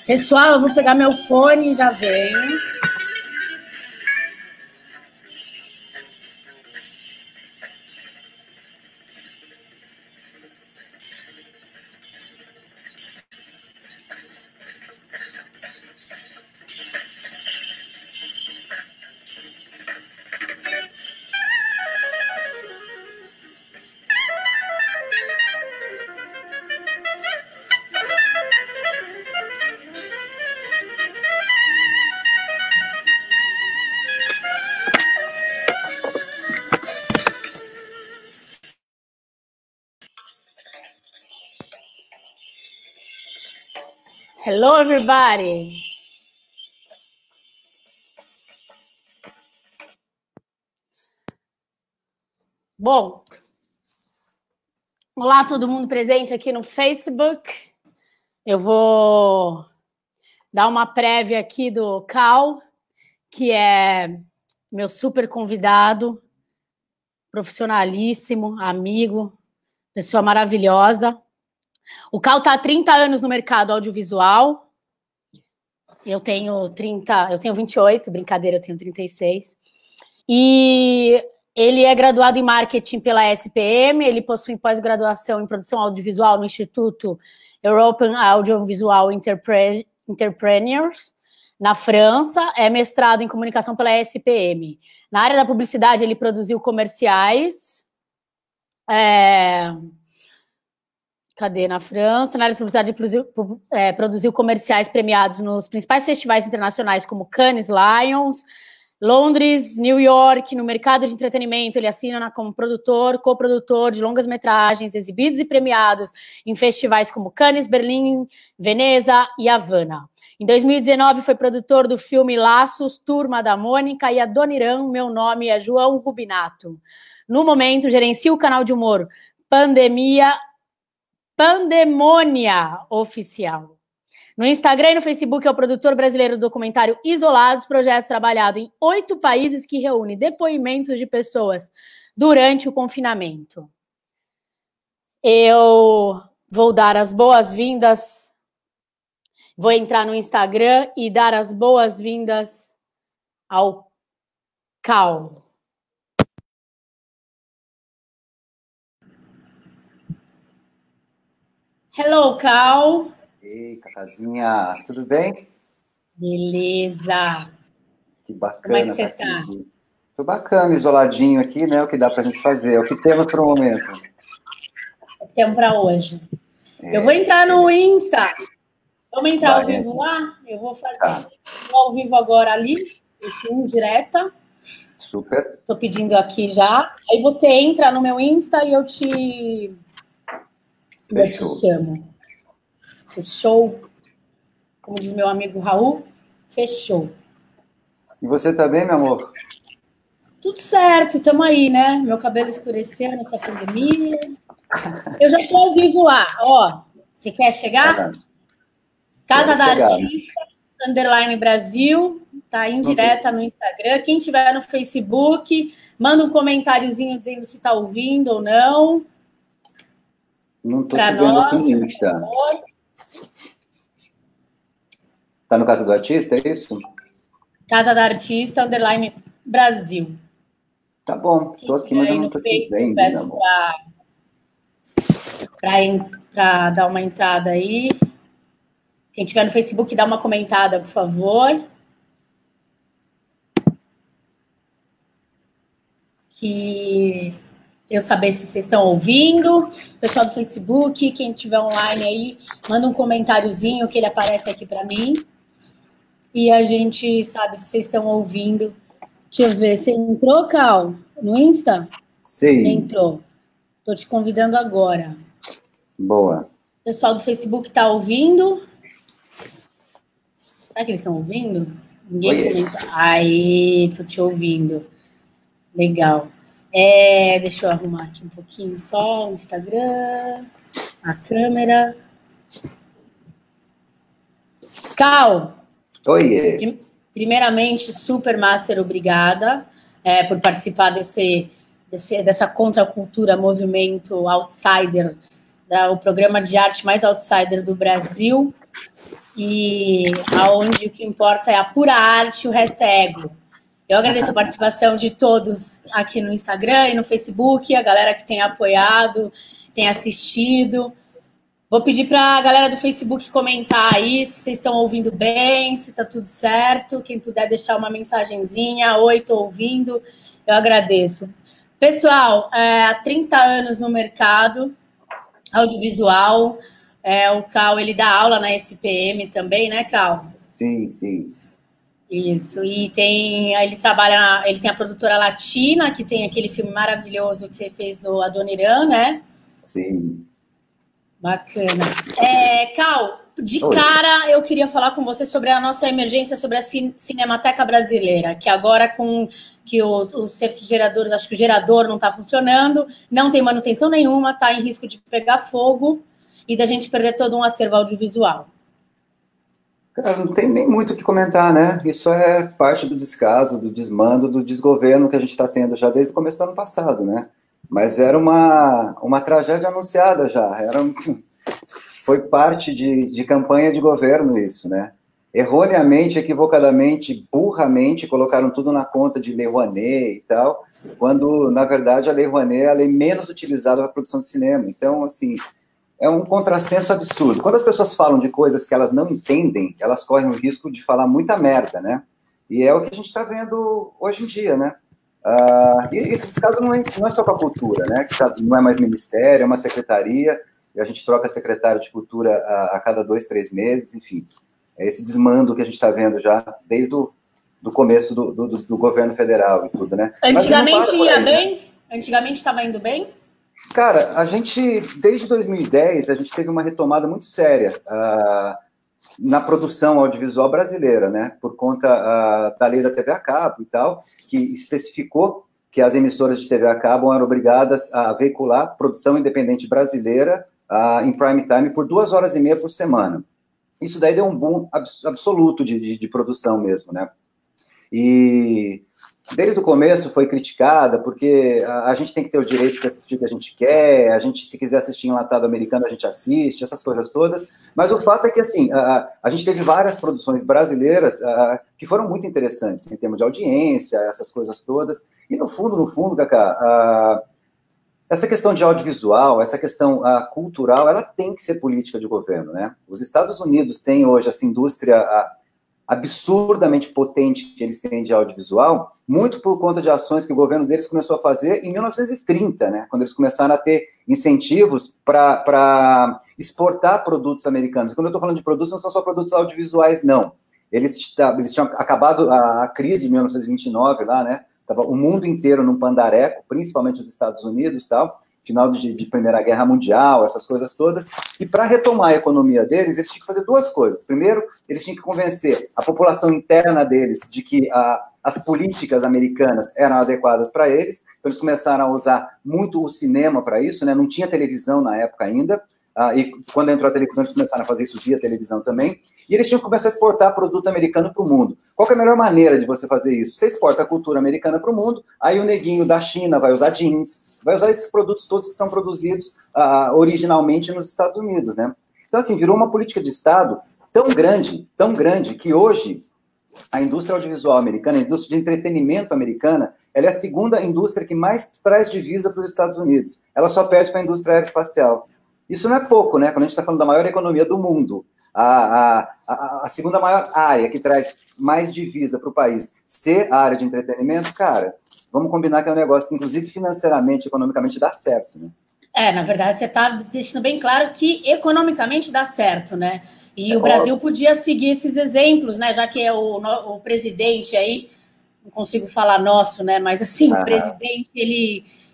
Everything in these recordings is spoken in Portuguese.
Pessoal, eu vou pegar meu fone e já venho. Hello, everybody. Bom, olá todo mundo presente aqui no Facebook. Eu vou dar uma prévia aqui do Cal, que é meu super convidado, profissionalíssimo, amigo, pessoa maravilhosa. O Cal está há 30 anos no mercado audiovisual. Eu tenho 28, brincadeira, eu tenho 36. E ele é graduado em marketing pela SPM, ele possui pós-graduação em produção audiovisual no Instituto European Audiovisual Entrepreneurs, na França, é mestrado em comunicação pela SPM. Na área da publicidade, ele produziu comerciais. Cadê? Na França. Na área de publicidade, produziu comerciais premiados nos principais festivais internacionais, como Cannes, Lions, Londres, New York. No mercado de entretenimento, ele assina como produtor, coprodutor de longas-metragens exibidos e premiados em festivais como Cannes, Berlim, Veneza e Havana. Em 2019, foi produtor do filme Laços, Turma da Mônica e Adoniran, Meu Nome é João Rubinato. No momento, gerencia o canal de humor Pandemônia Oficial. No Instagram e no Facebook é o produtor brasileiro do documentário Isolados, projeto trabalhado em 8 países que reúne depoimentos de pessoas durante o confinamento. Eu vou dar as boas-vindas, vou entrar no Instagram e dar as boas-vindas ao Cal. Hello, Cal. Ei, Cacazinha, tudo bem? Beleza. Que bacana. Como é que você tá? Tô bacana, isoladinho aqui, né? O que dá pra gente fazer, é o que temos para o momento. O que temos para hoje. Eu vou entrar no Insta. Vamos entrar ao vivo lá? Eu vou fazer ao vivo agora ali, indireta. Super. Tô pedindo aqui já. Aí você entra no meu Insta e eu te chamo. Fechou? Como diz meu amigo Raul, fechou. E você tá bem, meu amor? Tudo certo, estamos aí, né? Meu cabelo escureceu nessa pandemia. Eu já estou ao vivo lá, ó. Você quer chegar? Casa da Artista, _ Brasil, tá em direta no Instagram. Quem tiver no Facebook, manda um comentáriozinho dizendo se tá ouvindo ou não. Não tô te vendo aqui no Insta. Tá no Casa do Artista, é isso? Casa da Artista, _ Brasil. Tá bom, tô aqui, mas eu não tô te vendo. Peço para dar uma entrada aí. Quem tiver no Facebook, dá uma comentada, por favor. Que eu saber se vocês estão ouvindo. Pessoal do Facebook, quem tiver online aí, manda um comentáriozinho que ele aparece aqui para mim. E a gente sabe se vocês estão ouvindo. Deixa eu ver, você entrou, Cal, no Insta? Sim. Entrou. Estou te convidando agora. Boa. O pessoal do Facebook está ouvindo? Será que eles estão ouvindo? Ninguém comenta. Aí, tô te ouvindo. Legal. Deixa eu arrumar aqui um pouquinho só o Instagram, a câmera. Cal. Oi. Primeiramente, super master, obrigada por participar dessa contracultura, movimento outsider, o programa de arte mais outsider do Brasil. e aonde o que importa é a pura arte, o resto é ego. Eu agradeço a participação de todos aqui no Instagram e no Facebook, a galera que tem apoiado, tem assistido. Vou pedir para a galera do Facebook comentar aí se vocês estão ouvindo bem, se está tudo certo. Quem puder deixar uma mensagenzinha, oi, estou ouvindo, eu agradeço. Pessoal, há 30 anos no mercado audiovisual, o Cal, ele dá aula na SPM também, né, Cal? Sim, sim. Isso, e ele trabalha, ele tem a produtora Latina, que tem aquele filme maravilhoso que você fez do Adoniran, né? Sim. Bacana. Cal, de cara eu queria falar com você sobre a nossa emergência, sobre a Cinemateca Brasileira, que agora com que os refrigeradores, acho que o gerador não está funcionando, não tem manutenção nenhuma, está em risco de pegar fogo e da gente perder todo um acervo audiovisual. Cara, não tem nem muito o que comentar, né? Isso é parte do descaso, do desmando, do desgoverno que a gente está tendo já desde o começo do ano passado, né? Mas era uma tragédia anunciada já, foi parte de campanha de governo isso, né? Erroneamente, equivocadamente, burramente, colocaram tudo na conta de Lei Rouanet e tal, quando, na verdade, a Lei Rouanet é a lei menos utilizada para a produção de cinema. Então, assim, é um contrassenso absurdo. Quando as pessoas falam de coisas que elas não entendem, elas correm o risco de falar muita merda, né? E é o que a gente está vendo hoje em dia, né? E esse descaso não é só com a cultura, né? Que não é mais ministério, é uma secretaria, e a gente troca secretário de cultura a cada 2, 3 meses, enfim. É esse desmando que a gente está vendo já desde do começo do governo federal e tudo, né? Antigamente ia bem? Antigamente estava indo bem? Cara, a gente, desde 2010, a gente teve uma retomada muito séria na produção audiovisual brasileira, né? Por conta da lei da TV a cabo e tal, que especificou que as emissoras de TV a cabo eram obrigadas a veicular produção independente brasileira em prime time por 2h30 por semana. Isso daí deu um boom absoluto de produção mesmo, né? E desde o começo foi criticada, porque a gente tem que ter o direito de assistir o que a gente quer, a gente, se quiser assistir enlatado americano, a gente assiste, essas coisas todas, mas o fato é que, assim, a gente teve várias produções brasileiras que foram muito interessantes, em termos de audiência, essas coisas todas, e no fundo, Cacá, essa questão de audiovisual, essa questão cultural, ela tem que ser política de governo, né? Os Estados Unidos têm hoje essa indústria absurdamente potente que eles têm de audiovisual, muito por conta de ações que o governo deles começou a fazer em 1930, né, quando eles começaram a ter incentivos para exportar produtos americanos. Quando eu estou falando de produtos, não são só produtos audiovisuais, não. Eles tinham acabado a crise de 1929 lá, né, estava o mundo inteiro num pandareco, principalmente os Estados Unidos e tal, final de Primeira Guerra Mundial, essas coisas todas, e para retomar a economia deles, eles tinham que fazer duas coisas. Primeiro, eles tinham que convencer a população interna deles de que as políticas americanas eram adequadas para eles, então eles começaram a usar muito o cinema para isso, né? Não tinha televisão na época ainda, e quando entrou a televisão, eles começaram a fazer isso via televisão também, e eles tinham que começar a exportar produto americano para o mundo. Qual que é a melhor maneira de você fazer isso? Você exporta a cultura americana para o mundo, aí o neguinho da China vai usar jeans, vai usar esses produtos todos que são produzidos originalmente nos Estados Unidos, né? Então, assim, virou uma política de Estado tão grande, que hoje a indústria audiovisual americana, a indústria de entretenimento americana, ela é a segunda indústria que mais traz divisa para os Estados Unidos. Ela só perde para a indústria aeroespacial. Isso não é pouco, né? Quando a gente está falando da maior economia do mundo, a segunda maior área que traz mais divisa para o país ser a área de entretenimento, cara, vamos combinar que é um negócio que, inclusive, financeiramente, economicamente, dá certo, né? Na verdade, você está deixando bem claro que economicamente dá certo, né? E o Brasil podia seguir esses exemplos, né? Já que é o presidente aí, não consigo falar nosso, né? Mas, assim, o presidente,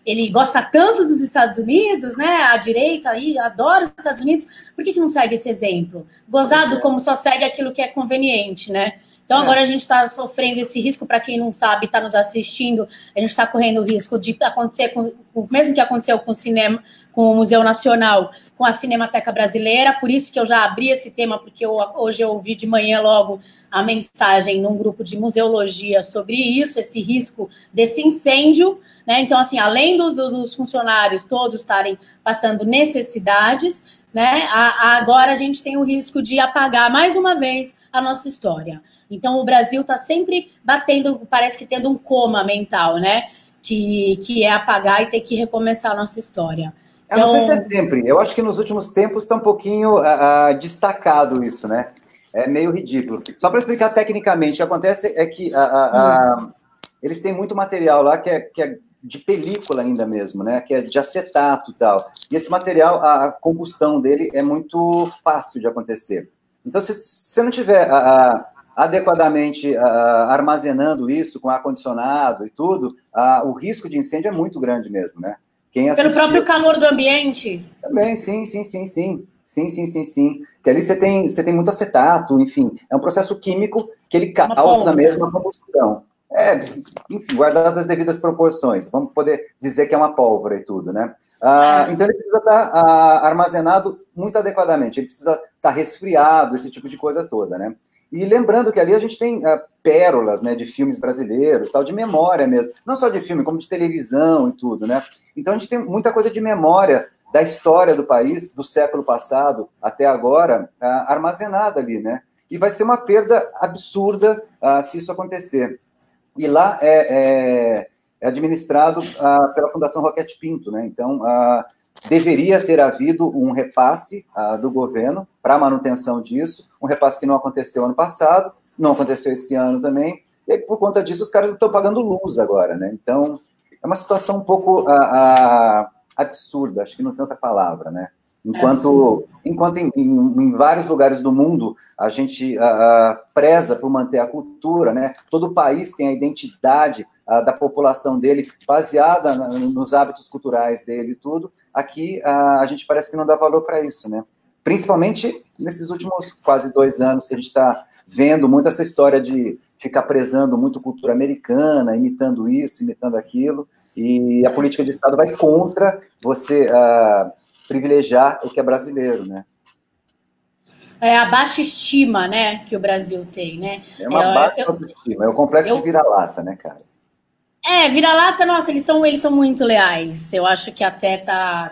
ele gosta tanto dos Estados Unidos, né? A direita aí adora os Estados Unidos. Por que não segue esse exemplo? Gozado como só segue aquilo que é conveniente, né? Então, agora a gente está sofrendo esse risco, para quem não sabe, está nos assistindo, a gente está correndo o risco de acontecer o mesmo que aconteceu com o cinema, com o Museu Nacional, com a Cinemateca Brasileira. Por isso que eu já abri esse tema, porque hoje eu ouvi de manhã logo a mensagem num grupo de museologia sobre isso, esse risco desse incêndio, né? Então, assim, além dos funcionários todos estarem passando necessidades, né? Agora a gente tem o risco de apagar mais uma vez a nossa história. Então o Brasil está sempre batendo, parece que tendo um coma mental, né? Que é apagar e ter que recomeçar a nossa história. Eu não sei se é sempre. Eu acho que nos últimos tempos está um pouquinho destacado isso, né? É meio ridículo. Só para explicar tecnicamente, o que acontece é que eles têm muito material lá que é de película ainda mesmo, né? Que é de acetato e tal. E esse material, a combustão dele é muito fácil de acontecer. Então, se você não tiver adequadamente armazenando isso com ar-condicionado e tudo, o risco de incêndio é muito grande mesmo, né? Pelo próprio calor do ambiente? Também, sim. Que ali você tem muito acetato, enfim. É um processo químico que ele causa mesmo a combustão. Enfim, guardadas as devidas proporções. Vamos poder dizer que é uma pólvora e tudo, né? Então ele precisa estar armazenado muito adequadamente. Ele precisa estar resfriado, esse tipo de coisa toda, né? E lembrando que ali a gente tem pérolas, né, de filmes brasileiros, tal, de memória mesmo. Não só de filme, como de televisão e tudo, né? Então a gente tem muita coisa de memória da história do país, do século passado até agora, armazenada ali, né? E vai ser uma perda absurda se isso acontecer. E lá é administrado pela Fundação Roquete Pinto, né? Então, deveria ter havido um repasse do governo para a manutenção disso, um repasse que não aconteceu ano passado, não aconteceu esse ano também, e aí, por conta disso, os caras estão pagando luz agora, né? Então, é uma situação um pouco absurda, acho que não tem outra palavra, né? Enquanto em vários lugares do mundo a gente preza por manter a cultura, né? Todo país tem a identidade da população dele baseada nos hábitos culturais dele e tudo. Aqui a gente parece que não dá valor para isso, né? Principalmente nesses últimos quase 2 anos que a gente está vendo muito essa história de ficar prezando muito cultura americana, imitando isso, imitando aquilo, e a política de Estado vai contra você privilegiar o que é brasileiro, né? É a baixa estima, né, que o Brasil tem, né? É uma baixa autoestima, é o complexo de vira-lata, né, cara? Vira-lata, nossa, eles são muito leais. Eu acho que até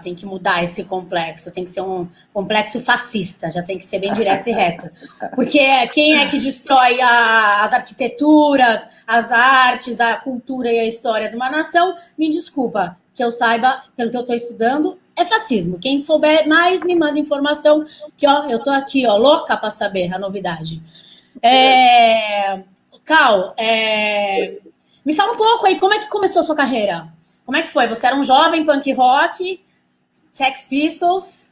tem que mudar esse complexo, tem que ser um complexo fascista, já tem que ser bem direto e reto. Porque quem é que destrói as arquiteturas, as artes, a cultura e a história de uma nação? Me desculpa, que eu saiba, pelo que eu estou estudando, é fascismo. Quem souber mais, me manda informação, que ó, eu tô aqui, ó, louca para saber a novidade. Cal, me fala um pouco aí, como é que começou a sua carreira? Como é que foi? Você era um jovem punk rock, Sex Pistols?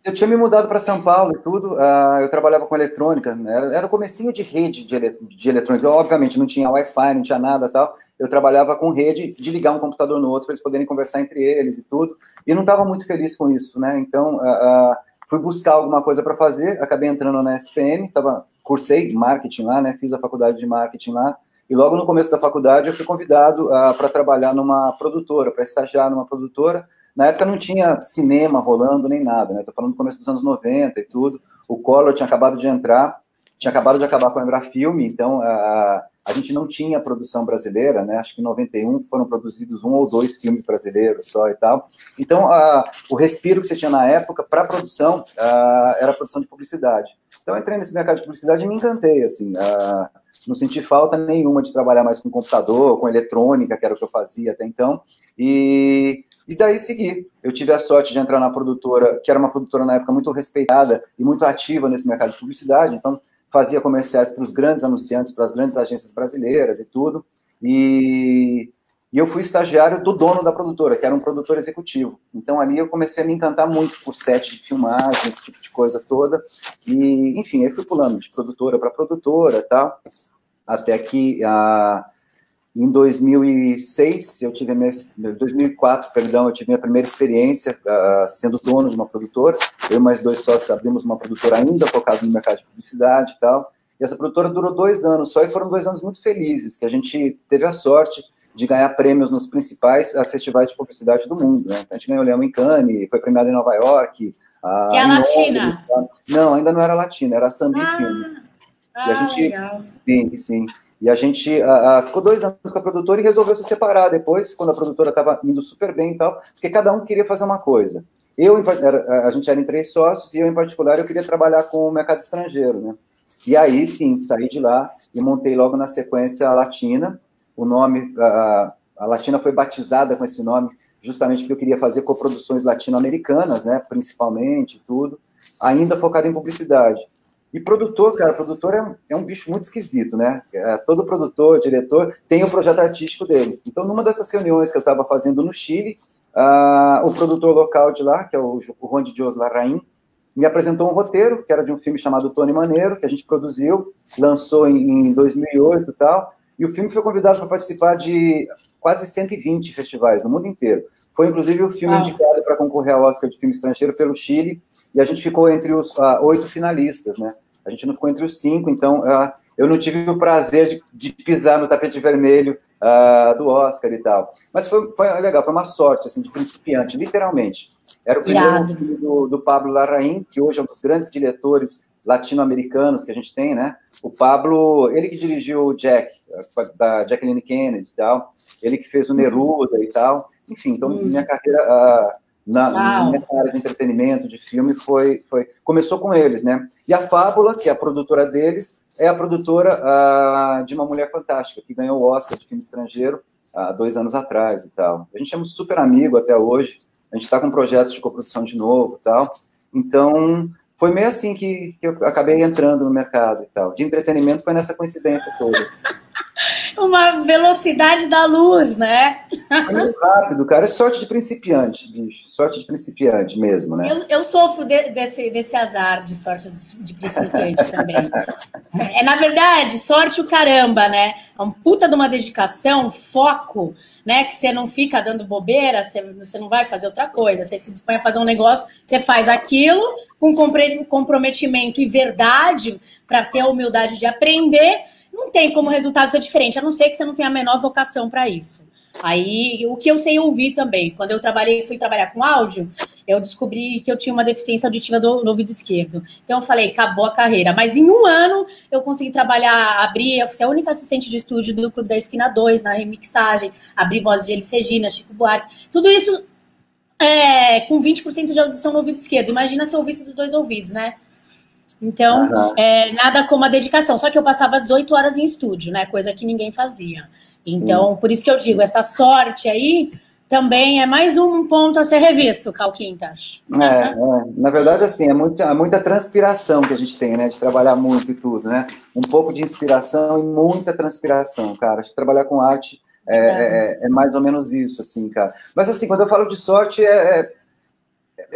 Eu tinha me mudado para São Paulo e tudo, eu trabalhava com eletrônica, né? Era o comecinho de rede de eletrônica, obviamente não tinha Wi-Fi, não tinha nada e tal, eu trabalhava com rede de ligar um computador no outro para eles poderem conversar entre eles e tudo, e não estava muito feliz com isso, né? Então, fui buscar alguma coisa para fazer, acabei entrando na SPM, cursei marketing lá, né? Fiz a faculdade de marketing lá, e logo no começo da faculdade eu fui convidado para trabalhar numa produtora, para estagiar numa produtora. Na época não tinha cinema rolando nem nada, né? Estou falando do começo dos anos 90 e tudo. O Collor tinha acabado de entrar, tinha acabado de acabar com a Embrafilme, então a gente não tinha produção brasileira, né? Acho que em 91 foram produzidos 1 ou 2 filmes brasileiros só e tal. Então, o respiro que você tinha na época para produção era a produção de publicidade. Então, eu entrei nesse mercado de publicidade e me encantei, assim. Não senti falta nenhuma de trabalhar mais com computador, com eletrônica, que era o que eu fazia até então. E daí segui. Eu tive a sorte de entrar na produtora, que era uma produtora na época muito respeitada e muito ativa nesse mercado de publicidade, então fazia comerciais para os grandes anunciantes, para as grandes agências brasileiras e tudo, e eu fui estagiário do dono da produtora, que era um produtor executivo. Então ali eu comecei a me encantar muito por set de filmagem, esse tipo de coisa toda, e enfim, aí fui pulando de produtora para produtora e tal, até que em 2006, 2004, perdão, eu tive minha primeira experiência sendo dono de uma produtora. Eu e mais 2 sócios abrimos uma produtora ainda focada no mercado de publicidade e tal. E essa produtora durou 2 anos só, e foram 2 anos muito felizes, que a gente teve a sorte de ganhar prêmios nos principais festivais de publicidade do mundo, né? A gente ganhou o Leão em Cannes, foi premiado em Nova York. Que é a Latina? Não, ainda não era Latina, era a Sambi Film. E a gente, legal. Sim. E a gente ficou 2 anos com a produtora e resolveu se separar depois, quando a produtora estava indo super bem e tal, porque cada um queria fazer uma coisa. A gente era em 3 sócios, e eu, em particular, eu queria trabalhar com o mercado estrangeiro, né? E aí, sim, saí de lá e montei logo na sequência a Latina. O nome, a Latina foi batizada com esse nome justamente porque eu queria fazer coproduções latino-americanas, né, principalmente, tudo, ainda focado em publicidade. E produtor, cara, produtor é um bicho muito esquisito, né? Todo produtor, diretor, tem o projeto artístico dele. Então, numa dessas reuniões que eu estava fazendo no Chile, o produtor local de lá, que é o Juan de Dios Larraín, me apresentou um roteiro, que era de um filme chamado Tony Maneiro, que a gente produziu, lançou em 2008 e tal, e o filme foi convidado para participar de quase 120 festivais no mundo inteiro. Foi, inclusive, o filme indicado para concorrer ao Oscar de filme estrangeiro pelo Chile, e a gente ficou entre os 8 finalistas, né? A gente não ficou entre os 5, então eu não tive o prazer de pisar no tapete vermelho do Oscar e tal. Mas foi legal, foi uma sorte, assim, de principiante, literalmente. Era o primeiro filme do Pablo Larraín, que hoje é um dos grandes diretores latino-americanos que a gente tem, né? O Pablo, ele que dirigiu o Jack, da Jacqueline Kennedy e tal, ele que fez o Neruda e tal. Enfim, então minha carreira nessa área de entretenimento, de filme, começou com eles, né? E a Fábula, que é a produtora deles, é a produtora de Uma Mulher Fantástica, que ganhou o Oscar de filme estrangeiro há 2 anos atrás e tal. A gente é super amigo até hoje, a gente está com projetos de coprodução de novo e tal. Então, foi meio assim que eu acabei entrando no mercado e tal. De entretenimento foi nessa coincidência toda. Uma velocidade da luz, né? É muito rápido, cara. É sorte de principiante, bicho. Sorte de principiante mesmo, né? Eu sofro desse azar de sorte de principiante também. Na verdade, sorte o caramba, né? É um puta de uma dedicação, foco, né? Que você não fica dando bobeira, você não vai fazer outra coisa. Você se dispõe a fazer um negócio, você faz aquilo com comprometimento e verdade para ter a humildade de aprender. Não tem como resultado ser diferente, a não ser que você não tenha a menor vocação para isso. Aí, o que eu sei ouvir também, quando eu fui trabalhar com áudio, eu descobri que eu tinha uma deficiência auditiva do ouvido esquerdo. Então, eu falei, acabou a carreira. Mas em 1 ano, eu consegui trabalhar, eu fui a única assistente de estúdio do Clube da Esquina 2, na remixagem, abri voz de Elis Regina, Chico Buarque. Tudo isso com 20% de audição no ouvido esquerdo. Imagina se eu ouvisse dos 2 ouvidos, né? Então, nada como a dedicação. Só que eu passava 18 horas em estúdio, né? Coisa que ninguém fazia. Então, por isso que eu digo, essa sorte aí também é mais um ponto a ser revisto, Calquintas. Na verdade, assim, é muita transpiração que a gente tem, né? De trabalhar muito e tudo, né? Um pouco de inspiração e muita transpiração, cara. Acho que trabalhar com arte é mais ou menos isso, assim, cara. Mas, assim, quando eu falo de sorte, é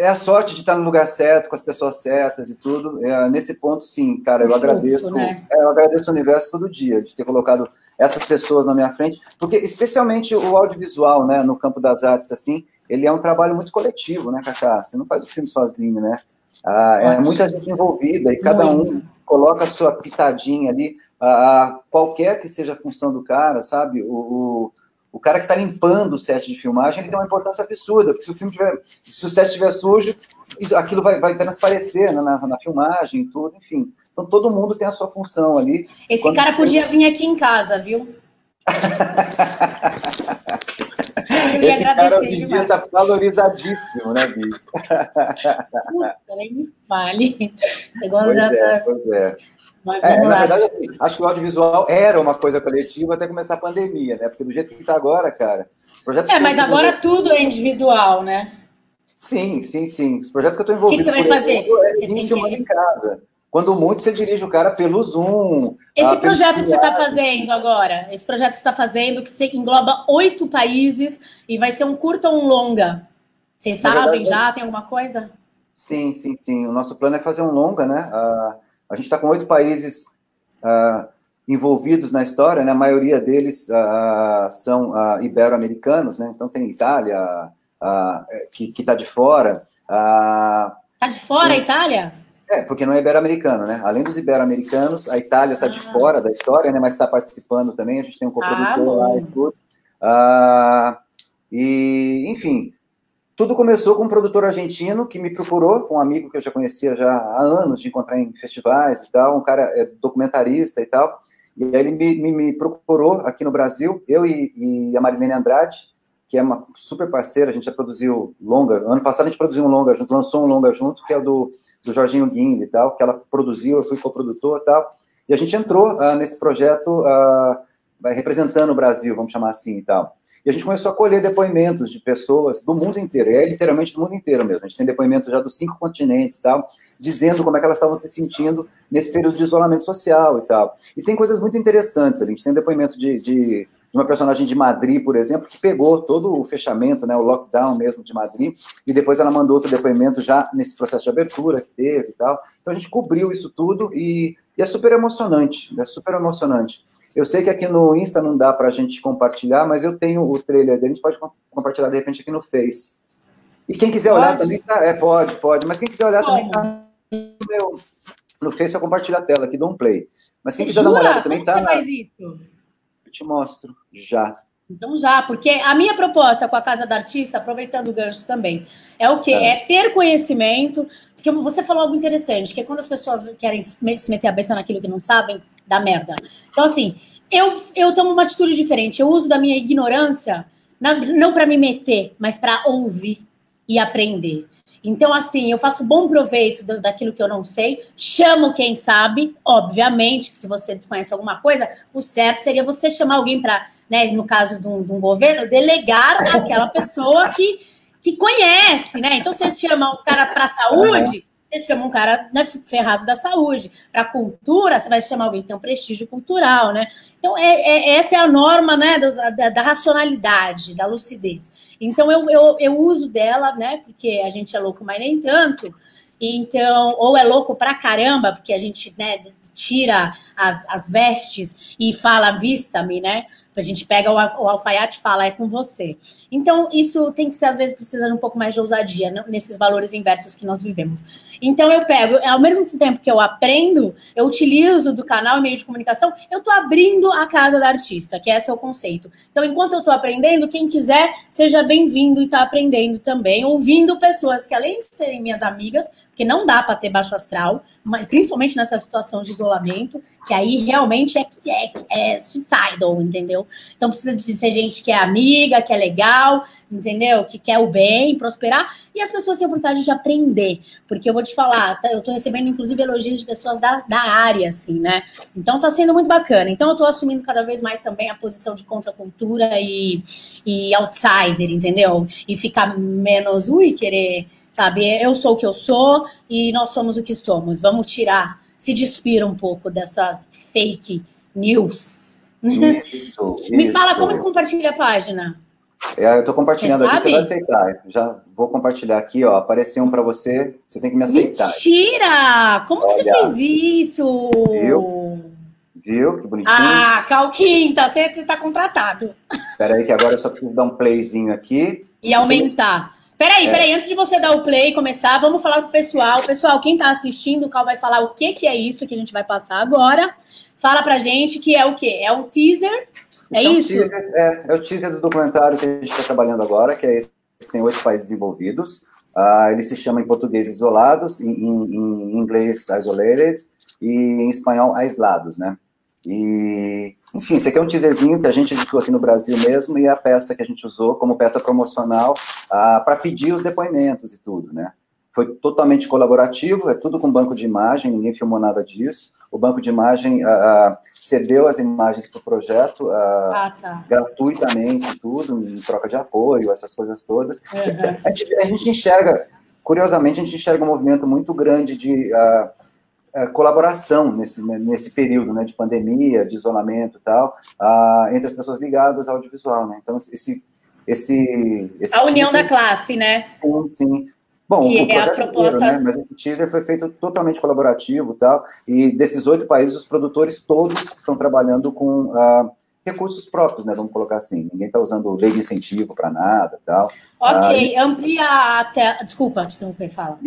a sorte de estar no lugar certo, com as pessoas certas e tudo. Nesse ponto, sim, cara, eu agradeço, né? Eu agradeço o universo todo dia, de ter colocado essas pessoas na minha frente, porque especialmente o audiovisual, né, no campo das artes, assim, ele é um trabalho muito coletivo, né, Cacá? Você não faz o filme sozinho, né? É muita gente envolvida e cada um coloca a sua pitadinha ali, qualquer que seja a função do cara, sabe? O cara que está limpando o set de filmagem, ele tem uma importância absurda, porque se o set estiver sujo, aquilo vai transparecer na filmagem e tudo, enfim. Então, todo mundo tem a sua função ali. Esse cara podia vir aqui em casa, viu? Eu ia Esse cara hoje em dia está valorizadíssimo, né, Bi? Puta, nem me fale. Você gosta pois é. Mas na verdade, assim, acho que o audiovisual era uma coisa coletiva até começar a pandemia, né? Porque do jeito que está agora, cara... Os projetos mas agora tudo é individual, né? Sim. Os projetos que eu estou envolvido... O que você vai fazer? Você tem filmando em casa. Quando muito, você dirige o cara pelo Zoom. Esse projeto que você está fazendo agora, que você engloba 8 países e vai ser um curta ou um longa? Vocês sabem já? Tem alguma coisa? Sim. O nosso plano é fazer um longa, né? A gente está com 8 países envolvidos na história, né? A maioria deles são ibero-americanos, né? Então tem Itália, que está de fora. Está de fora a Itália? Porque não é ibero-americano, né? Além dos ibero-americanos, a Itália está de fora da história, né? Mas está participando também. A gente tem um coprodutor lá e tudo. Enfim, tudo começou com um produtor argentino que me procurou, com um amigo que eu já conhecia já há anos, de encontrar em festivais e tal, um cara documentarista e tal. E aí ele me procurou aqui no Brasil, eu e a Marilene Andrade, que é uma super parceira, a gente já produziu longa, ano passado a gente produziu um longa junto, lançou um longa junto, que é o do Jorginho Guindo e tal, que ela produziu, eu fui coprodutor e tal, e a gente entrou nesse projeto representando o Brasil, vamos chamar assim e tal. E a gente começou a colher depoimentos de pessoas do mundo inteiro, é literalmente do mundo inteiro mesmo. A gente tem depoimentos já dos 5 continentes, tal, dizendo como é que elas estavam se sentindo nesse período de isolamento social e tal. E tem coisas muito interessantes ali. A gente tem depoimento de uma personagem de Madrid, por exemplo, que pegou todo o fechamento, né, o lockdown mesmo de Madrid, e depois ela mandou outro depoimento já nesse processo de abertura que teve e tal. Então a gente cobriu isso tudo e é super emocionante, é super emocionante. Eu sei que aqui no Insta não dá para a gente compartilhar, mas eu tenho o trailer dele, a gente pode compartilhar de repente aqui no Face. E quem quiser olhar também tá. Pode, mas quem quiser olhar também tá no Face, eu compartilho a tela aqui, dou um play. Mas quem quiser dar uma olhada também tá. Como você faz isso? Eu te mostro já. Então já, porque a minha proposta com a Casa da Artista, aproveitando o gancho também, é o quê? É ter conhecimento, porque você falou algo interessante, que é quando as pessoas querem se meter a besta naquilo que não sabem, dá merda. Então, assim, eu tomo uma atitude diferente, eu uso da minha ignorância, não para me meter, mas para ouvir e aprender. Então, assim, eu faço bom proveito daquilo que eu não sei, chamo quem sabe, obviamente, que se você desconhece alguma coisa, o certo seria você chamar alguém para, né, no caso de um governo, delegar aquela pessoa que conhece, né? Então, você chama um cara para a saúde, você chama um cara, né, ferrado da saúde. Para a cultura, você vai chamar alguém que tem um prestígio cultural, né? Então, essa é a norma, né, da racionalidade, da lucidez. Então, eu uso dela, né? Porque a gente é louco, mas nem tanto. Então, ou é louco pra caramba, porque a gente, né, tira as vestes e fala, vista-me, né? A gente pega o alfaiate e fala, é com você. Então, isso tem que ser, às vezes, precisa de um pouco mais de ousadia nesses valores inversos que nós vivemos. Então, eu pego, ao mesmo tempo que eu aprendo, eu utilizo do canal e meio de comunicação, eu tô abrindo a Casa da Artista, que esse é o conceito. Então, enquanto eu tô aprendendo, quem quiser, seja bem-vindo e tá aprendendo também, ouvindo pessoas que, além de serem minhas amigas, porque não dá para ter baixo astral, mas principalmente nessa situação de isolamento, que aí realmente é suicidal, entendeu? Então precisa de ser gente que é amiga, que é legal, entendeu? Que quer o bem, prosperar, e as pessoas têm a oportunidade de aprender, porque eu vou te falar, eu tô recebendo inclusive elogios de pessoas da área, assim, né? Então tá sendo muito bacana. Então eu tô assumindo cada vez mais também a posição de contracultura e outsider, entendeu? E ficar menos, querer... Sabe, eu sou o que eu sou e nós somos o que somos. Vamos se despir um pouco dessas fake news. Isso. Me fala como que compartilha a página. Eu estou compartilhando aqui, você vai aceitar. Já vou compartilhar aqui, ó. Apareceu um para você, você tem que me aceitar. Mentira! Como que você fez isso? Viu? Que bonitinho. Ah, Calquinta, você está contratado. Espera aí que agora eu só preciso dar um playzinho aqui. E aumentar. Peraí, antes de você dar o play e começar, vamos falar pro pessoal. Pessoal, quem tá assistindo, o Cal vai falar o que é isso que a gente vai passar agora. Fala pra gente que é o quê? É um teaser? É isso? É o teaser do documentário que a gente está trabalhando agora, que é esse que tem 8 países envolvidos. Ele se chama em português Isolados, em inglês Isolated e em espanhol Aislados, né? E, enfim, esse aqui é um teaserzinho que a gente editou aqui no Brasil mesmo e é a peça que a gente usou como peça promocional para pedir os depoimentos e tudo, né? Foi totalmente colaborativo, é tudo com banco de imagem, ninguém filmou nada disso. O banco de imagem cedeu as imagens para o projeto gratuitamente, tudo, em troca de apoio, essas coisas todas. Uhum. A gente enxerga, curiosamente, a gente enxerga um movimento muito grande de... colaboração nesse período, né, de pandemia, de isolamento e tal, entre as pessoas ligadas ao audiovisual, né? Então, a união da classe, né? Sim. Bom, que o projeto a proposta... inteiro, né? Mas esse teaser foi feito totalmente colaborativo e tal, e desses 8 países, os produtores todos estão trabalhando com recursos próprios, né? Vamos colocar assim. Ninguém está usando lei de incentivo para nada e tal. Ok, amplia a tela. Desculpa, te interromper, fala.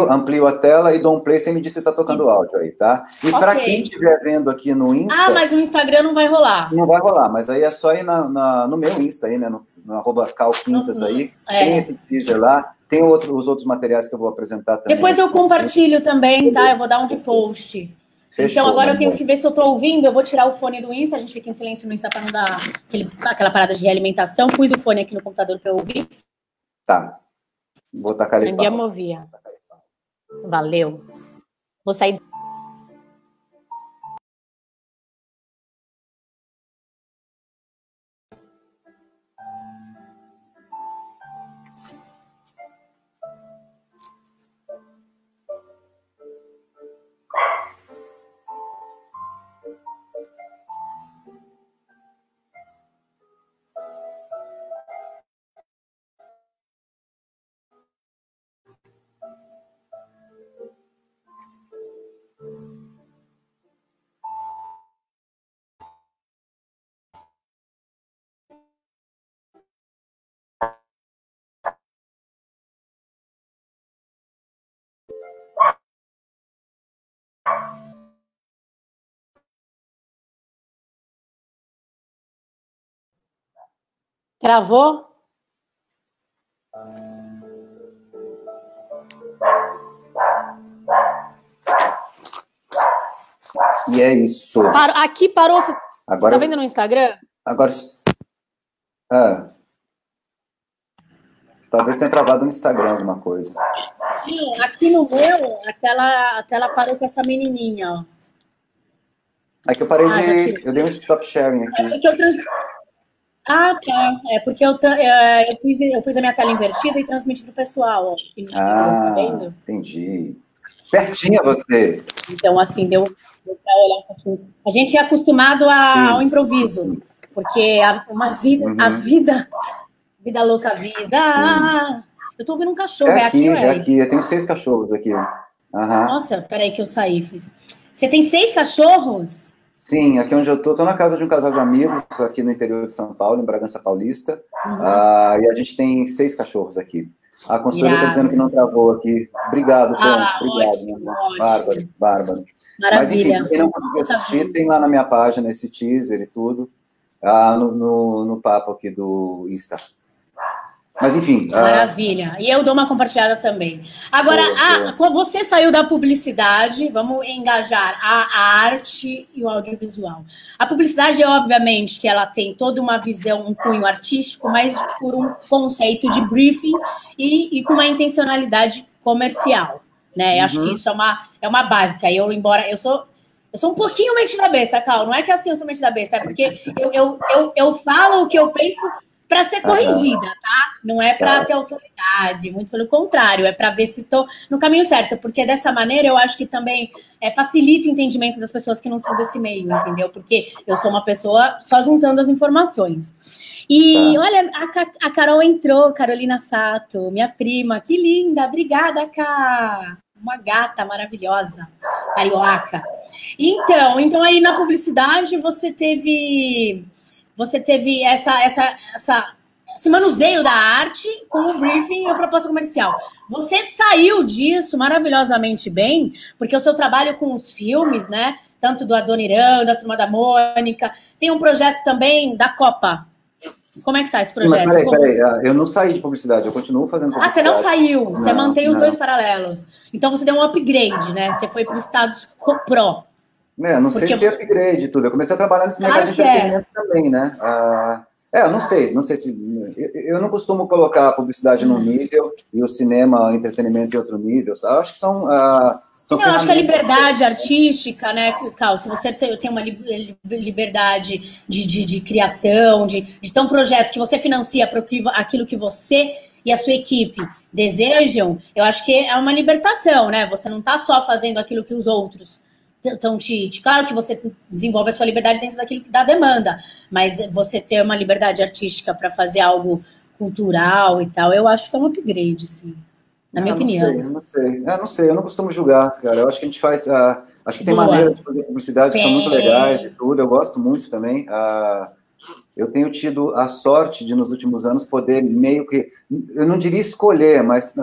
Amplio a tela e dou um play sem me dizer se está tocando áudio aí, tá? E para quem estiver vendo aqui no Insta... mas no Instagram não vai rolar. Não vai rolar, mas aí é só ir no meu Insta aí, né? No @calquintas aí. Tem esse teaser lá. Tem os outros materiais que eu vou apresentar também. Depois eu compartilho também, tá? Eu vou dar um repost. Fechou, então agora eu tenho amor. que ver se eu tô ouvindo. Eu vou tirar o fone do Insta, a gente fica em silêncio no Insta para não dar aquela parada de realimentação. Pus o fone aqui no computador para eu ouvir. Tá. Vou tacar ele. Andiamo via. Valeu. Vou sair. Travou? E é isso. Aqui parou. Você Agora, tá vendo no Instagram? Agora. Talvez tenha travado no Instagram alguma coisa. Sim, aqui no meu, a tela parou com essa menininha, ó. Aqui eu parei de... Eu dei um stop sharing aqui. É porque tá. É porque eu pus a minha tela invertida e transmiti pro pessoal, ó. Tá vendo? Entendi. Espertinha você. Então, assim, deu pra olhar um pouquinho. A gente é acostumado ao improviso, porque a vida louca, vida. Eu tô ouvindo um cachorro, é aqui, ou é aí? aqui. Eu tenho 6 cachorros aqui. Nossa, peraí que eu saí, filho. Você tem 6 cachorros? Sim, aqui onde eu tô na casa de um casal de amigos, aqui no interior de São Paulo, em Bragança Paulista. E a gente tem 6 cachorros aqui. A consultora está dizendo que não travou aqui. Obrigado, Tom. Obrigado, ótimo. Bárbaro. Maravilha. Mas, enfim, quem não conseguiu assistir, tem lá na minha página esse teaser e tudo, no papo aqui do Insta. Mas, enfim... Maravilha. E eu dou uma compartilhada também. Agora, você saiu da publicidade, vamos engajar a arte e o audiovisual. A publicidade, obviamente, que ela tem toda uma visão, um cunho artístico, mas por um conceito de briefing e com uma intencionalidade comercial, né? Acho que isso é uma básica. Embora eu sou um pouquinho mente da besta, Cal. Não é que assim eu sou mente da besta, é porque eu falo o que eu penso para ser corrigida, tá? Não é para ter autoridade, muito pelo contrário, é para ver se estou no caminho certo, porque dessa maneira eu acho que também facilita o entendimento das pessoas que não são desse meio, entendeu? Porque eu sou uma pessoa só juntando as informações. E olha, a Carol entrou, Carolina Sato, minha prima, que linda, obrigada, Cá. Uma gata maravilhosa, carioca. Então aí na publicidade você teve esse manuseio da arte com o briefing e a proposta comercial. Você saiu disso maravilhosamente bem, porque o seu trabalho com os filmes, né? Tanto do Adoniran, da Turma da Mônica, tem um projeto também da Copa. Como é que tá esse projeto? Mas peraí, eu não saí de publicidade, eu continuo fazendo publicidade. Você não saiu, você mantém os dois paralelos. Então você deu um upgrade, né? Você foi para o status pro. Não sei se é upgrade tudo. Eu comecei a trabalhar nesse mercado de entretenimento também, né? Eu não sei se... Eu não costumo colocar a publicidade num nível e o cinema, entretenimento em outro nível. Eu acho que são eu acho que a liberdade artística, né, Cal, se você tem uma liberdade de criação, de ter um projeto que você financia para aquilo que você e a sua equipe desejam, eu acho que é uma libertação, né? Você não está só fazendo aquilo que os outros estão Claro que você desenvolve a sua liberdade dentro daquilo que dá demanda, mas você ter uma liberdade artística para fazer algo cultural e tal, eu acho que é um upgrade, sim. Na minha opinião. Não sei, eu não costumo julgar, cara. Eu acho que a gente faz... acho que tem maneiras de fazer publicidade que são muito legais e tudo. Eu gosto muito também. Eu tenho tido a sorte de, nos últimos anos, poder meio que... Eu não diria escolher, mas...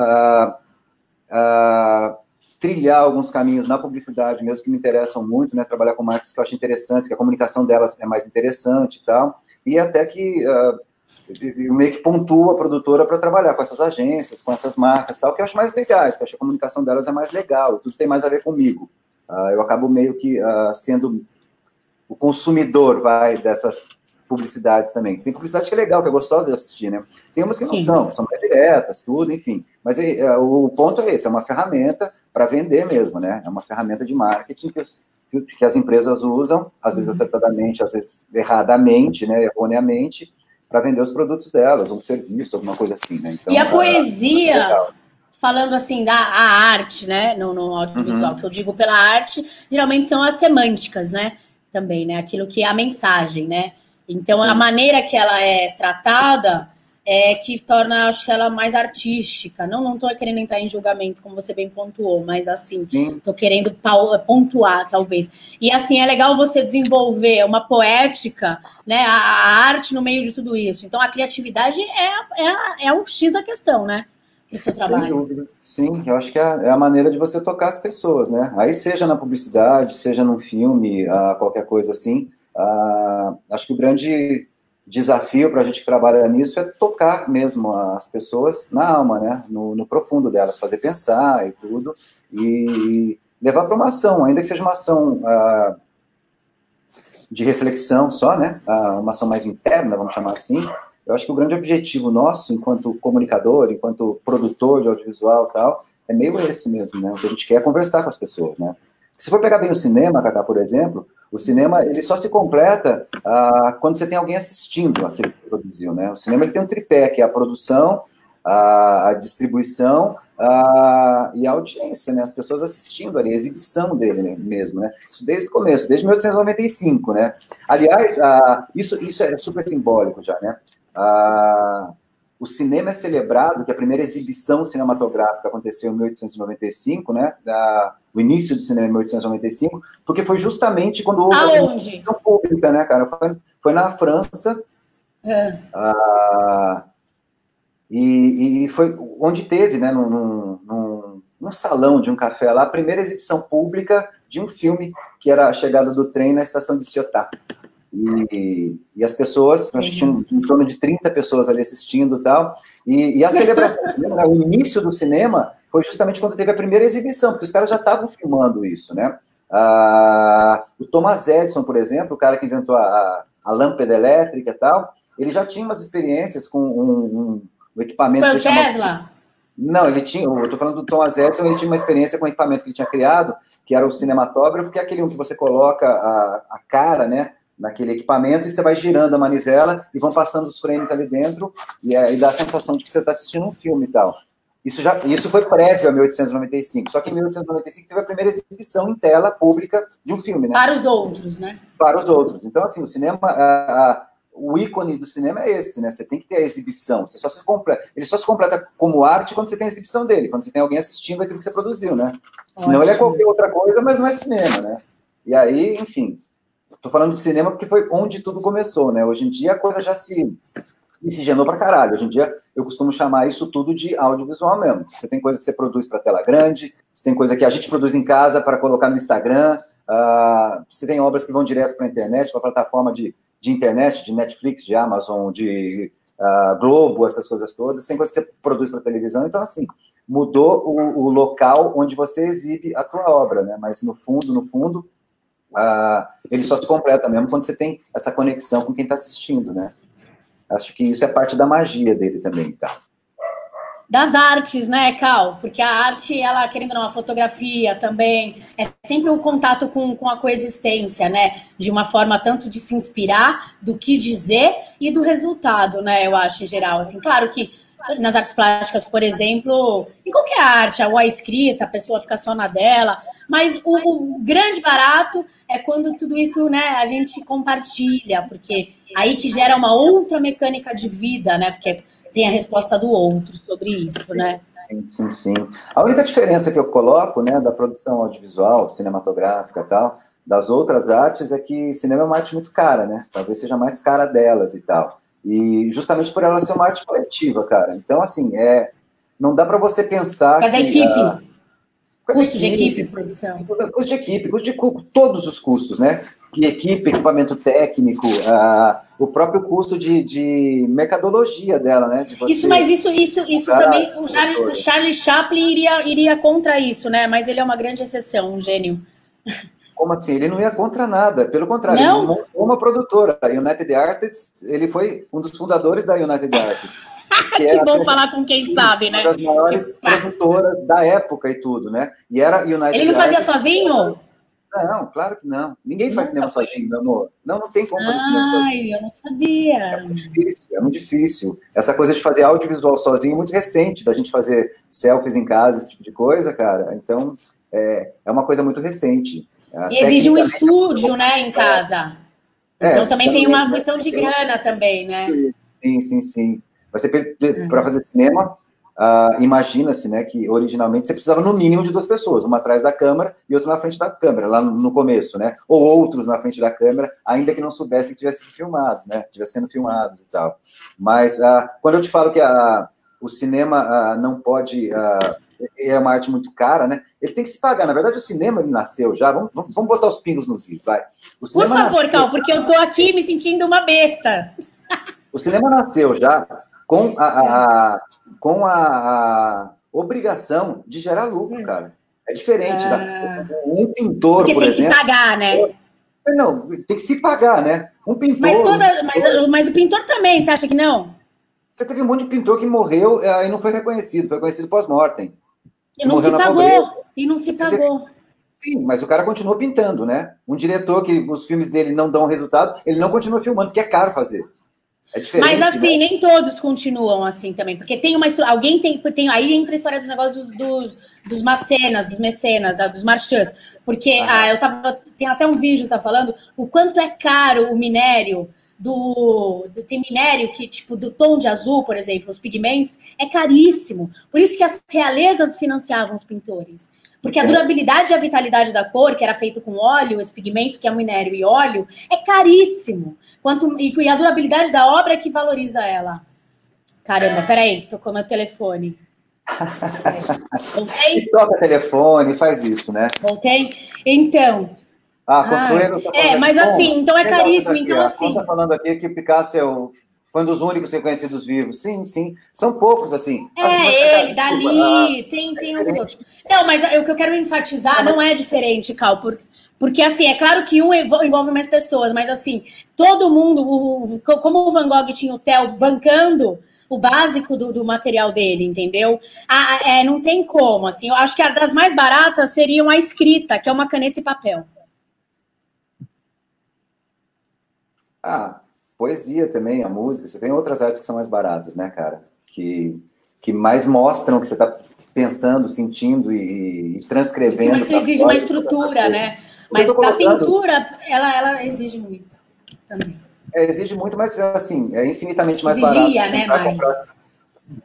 trilhar alguns caminhos na publicidade mesmo que me interessam muito, né? Trabalhar com marcas que eu acho interessantes, que a comunicação delas é mais interessante e tal. E até que... eu meio que pontuo a produtora para trabalhar com essas agências, com essas marcas, tal, que eu acho mais legais, que eu acho que a comunicação delas é mais legal, tudo tem mais a ver comigo. eu acabo meio que sendo o consumidor, dessas publicidades também. Tem publicidade que é legal, que é gostosa de assistir, né? Tem umas que não são mais diretas, tudo, enfim. Mas o ponto é esse, é uma ferramenta para vender mesmo, né? É uma ferramenta de marketing que as empresas usam, às vezes acertadamente, às vezes erradamente, né? Erroneamente, para vender os produtos delas, um serviço, alguma coisa assim, né? Então, e a poesia, falando assim, a arte, né? No audiovisual, que eu digo pela arte, geralmente são as semânticas, né? Também, né? Aquilo que é a mensagem, né? Então, a maneira que ela é tratada é que torna, acho que ela mais artística. Não estou querendo entrar em julgamento, como você bem pontuou, mas assim, estou querendo pontuar, talvez. E assim, é legal você desenvolver uma poética, né? A arte no meio de tudo isso. Então, a criatividade é o X da questão, né? Do seu trabalho. Sem dúvida. Sim, eu acho que é a maneira de você tocar as pessoas, né? Aí, seja na publicidade, seja num filme, qualquer coisa assim. Acho que o grande desafio para a gente que trabalha nisso é tocar mesmo as pessoas na alma, né? No profundo delas, fazer pensar e tudo, e levar para uma ação, ainda que seja uma ação de reflexão só, né? Uma ação mais interna, vamos chamar assim. Eu acho que o grande objetivo nosso, enquanto comunicador, enquanto produtor de audiovisual e tal, é meio esse mesmo, né? O que a gente quer é conversar com as pessoas, né? Se for pegar bem o cinema, Cacá, por exemplo, o cinema ele só se completa quando você tem alguém assistindo aquilo que produziu, né? O cinema ele tem um tripé, que é a produção, a distribuição e a audiência, né? As pessoas assistindo ali, a exibição dele, né? Mesmo, né? Isso desde o começo, desde 1895, né? Aliás, isso é super simbólico já, né? O cinema é celebrado, que a primeira exibição cinematográfica aconteceu em 1895, né? O início do cinema em 1895, porque foi justamente quando houve a exibição pública, né, cara? Foi na França. E foi onde teve, né, num salão de um café lá, a primeira exibição pública de um filme, que era A Chegada do Trem na Estação de Ciotat. E as pessoas, acho que tinham em torno de 30 pessoas ali assistindo e tal, e a celebração, né, o início do cinema foi justamente quando teve a primeira exibição, porque os caras já estavam filmando isso, né? O Thomas Edison, por exemplo, o cara que inventou a lâmpada elétrica e tal, ele já tinha umas experiências com um equipamento... Foi o Tesla? Não, eu estou falando do Thomas Edison, ele tinha uma experiência com o equipamento que ele tinha criado, que era o cinematógrafo, que é aquele que você coloca a cara, né, naquele equipamento, e você vai girando a manivela e vão passando os frames ali dentro, e dá a sensação de que você está assistindo um filme e tal. Isso foi prévio a 1895, só que em 1895 teve a primeira exibição em tela pública de um filme, né? Para os outros, né? Para os outros. Então, assim, o cinema, o ícone do cinema é esse, né? Você tem que ter a exibição, ele só se completa como arte quando você tem a exibição dele, quando você tem alguém assistindo aquilo que você produziu, né? Senão ele é qualquer outra coisa, mas não é cinema, né? E aí, enfim, estou falando de cinema porque foi onde tudo começou, né? Hoje em dia a coisa já se miscigenou pra caralho. Hoje em dia eu costumo chamar isso tudo de audiovisual mesmo. Você tem coisa que você produz para tela grande, você tem coisa que a gente produz em casa para colocar no Instagram, você tem obras que vão direto para a internet, para a plataforma de internet, de Netflix, de Amazon, de Globo, essas coisas todas. Tem coisa que você produz para televisão. Então, assim, mudou o local onde você exibe a tua obra, né? Mas no fundo, ele só se completa mesmo quando você tem essa conexão com quem está assistindo, né? Acho que isso é parte da magia dele também, tá? Das artes, né, Cal? Porque a arte, ela, querendo ou não, a fotografia também, é sempre um contato com a coexistência, né? De uma forma tanto de se inspirar, do que dizer e do resultado, né? Eu acho, em geral. Assim, claro que nas artes plásticas, por exemplo, em qualquer arte, ou a escrita, a pessoa fica só na dela, mas o grande barato é quando tudo isso, né, a gente compartilha, porque aí que gera uma outra mecânica de vida, né, porque tem a resposta do outro sobre isso, né? Sim. A única diferença que eu coloco, né, da produção audiovisual, cinematográfica e tal, das outras artes é que cinema é uma arte muito cara, né? Talvez seja mais cara delas e tal. E justamente por ela ser uma arte coletiva, cara. Então, assim, não dá para você pensar Cada equipe. Custo de equipe, produção. Custo de equipe, todos os custos, né? Equipe, equipamento técnico, o próprio custo de mercadologia dela, né? Isso também, o Charlie Chaplin iria contra isso, né? Mas ele é uma grande exceção, um gênio. Como assim? Ele não ia contra nada, pelo contrário, Não? ele montou uma produtora, a United Artists, ele foi um dos fundadores da United Artists. Que bom falar com quem sabe, né? Uma das maiores Tipo, produtoras da época e tudo, né? E era United ele não fazia Artists. sozinho? Não, claro que não. Ninguém faz cinema Nunca foi. sozinho, meu amor. Não, não tem como fazer cinema sozinho. Ai, eu não sabia. É muito difícil, é muito difícil. Essa coisa de fazer audiovisual sozinho é muito recente, da gente fazer selfies em casa, esse tipo de coisa, cara. Então, é uma coisa muito recente. E exige um estúdio, né, em casa. Então também tem uma questão de grana também, né? Sim, sim, sim. Você, para fazer cinema, imagina-se, né, que originalmente você precisava no mínimo de 2 pessoas, uma atrás da câmera e outra na frente da câmera, lá no começo, né? Ou outros na frente da câmera, ainda que não soubessem que tivessem filmados, né? Tivessem sendo filmados e tal. Mas quando eu te falo que o cinema não pode... é uma arte muito cara, né? Ele tem que se pagar. Na verdade, o cinema, ele nasceu já. Vamos botar os pingos nos is, vai. Por favor, Cal, porque eu tô aqui me sentindo uma besta. O cinema nasceu já com a obrigação de gerar lucro, cara. É diferente. Um pintor, porque por exemplo... Porque tem que pagar, né? Não, tem que se pagar, né? Um pintor... Mas o pintor também, você acha que não? Você teve um monte de pintor que morreu e não foi reconhecido. Foi reconhecido pós-mortem. E não se pagou. E não se pagou. Sim, mas o cara continuou pintando, né? Um diretor que os filmes dele não dão resultado, ele não continua filmando, porque é caro fazer. É diferente. Mas assim, né? nem todos continuam assim também, porque tem uma alguém tem aí entra a história dos negócios dos mecenas, dos marchands, porque tem até um vídeo que tá falando o quanto é caro o minério tem minério que, tipo, do tom de azul, por exemplo, os pigmentos, é caríssimo. Por isso que as realezas financiavam os pintores. Porque a durabilidade e a vitalidade da cor, que era feito com óleo, esse pigmento, que é minério e óleo, é caríssimo. E a durabilidade da obra é que valoriza ela. Caramba, peraí, tocou meu telefone. Voltei? E toca telefone, faz isso, né? Voltei? Então... Consuelo... mas assim, então é caríssimo. Então, assim... Tá falando aqui que o Picasso foi um dos únicos reconhecidos vivos. Sim, sim. São poucos, assim. Ele, Dali, tem alguns outros. Não, mas o que eu quero enfatizar não é diferente, Cal, porque, assim, é claro que um envolve mais pessoas, mas, assim, todo mundo, como o Van Gogh tinha o Theo bancando o básico do material dele, entendeu? Não tem como, assim. Eu acho que a das mais baratas seriam a escrita, que é uma caneta e papel. Poesia também, a música. Você tem outras artes que são mais baratas, né, cara? Que mais mostram o que você está pensando, sentindo e transcrevendo. Mas que exige uma estrutura, né? Mas a pintura, ela exige muito também. Exige muito, mas assim, é infinitamente mais barato. Exigia, né, mais.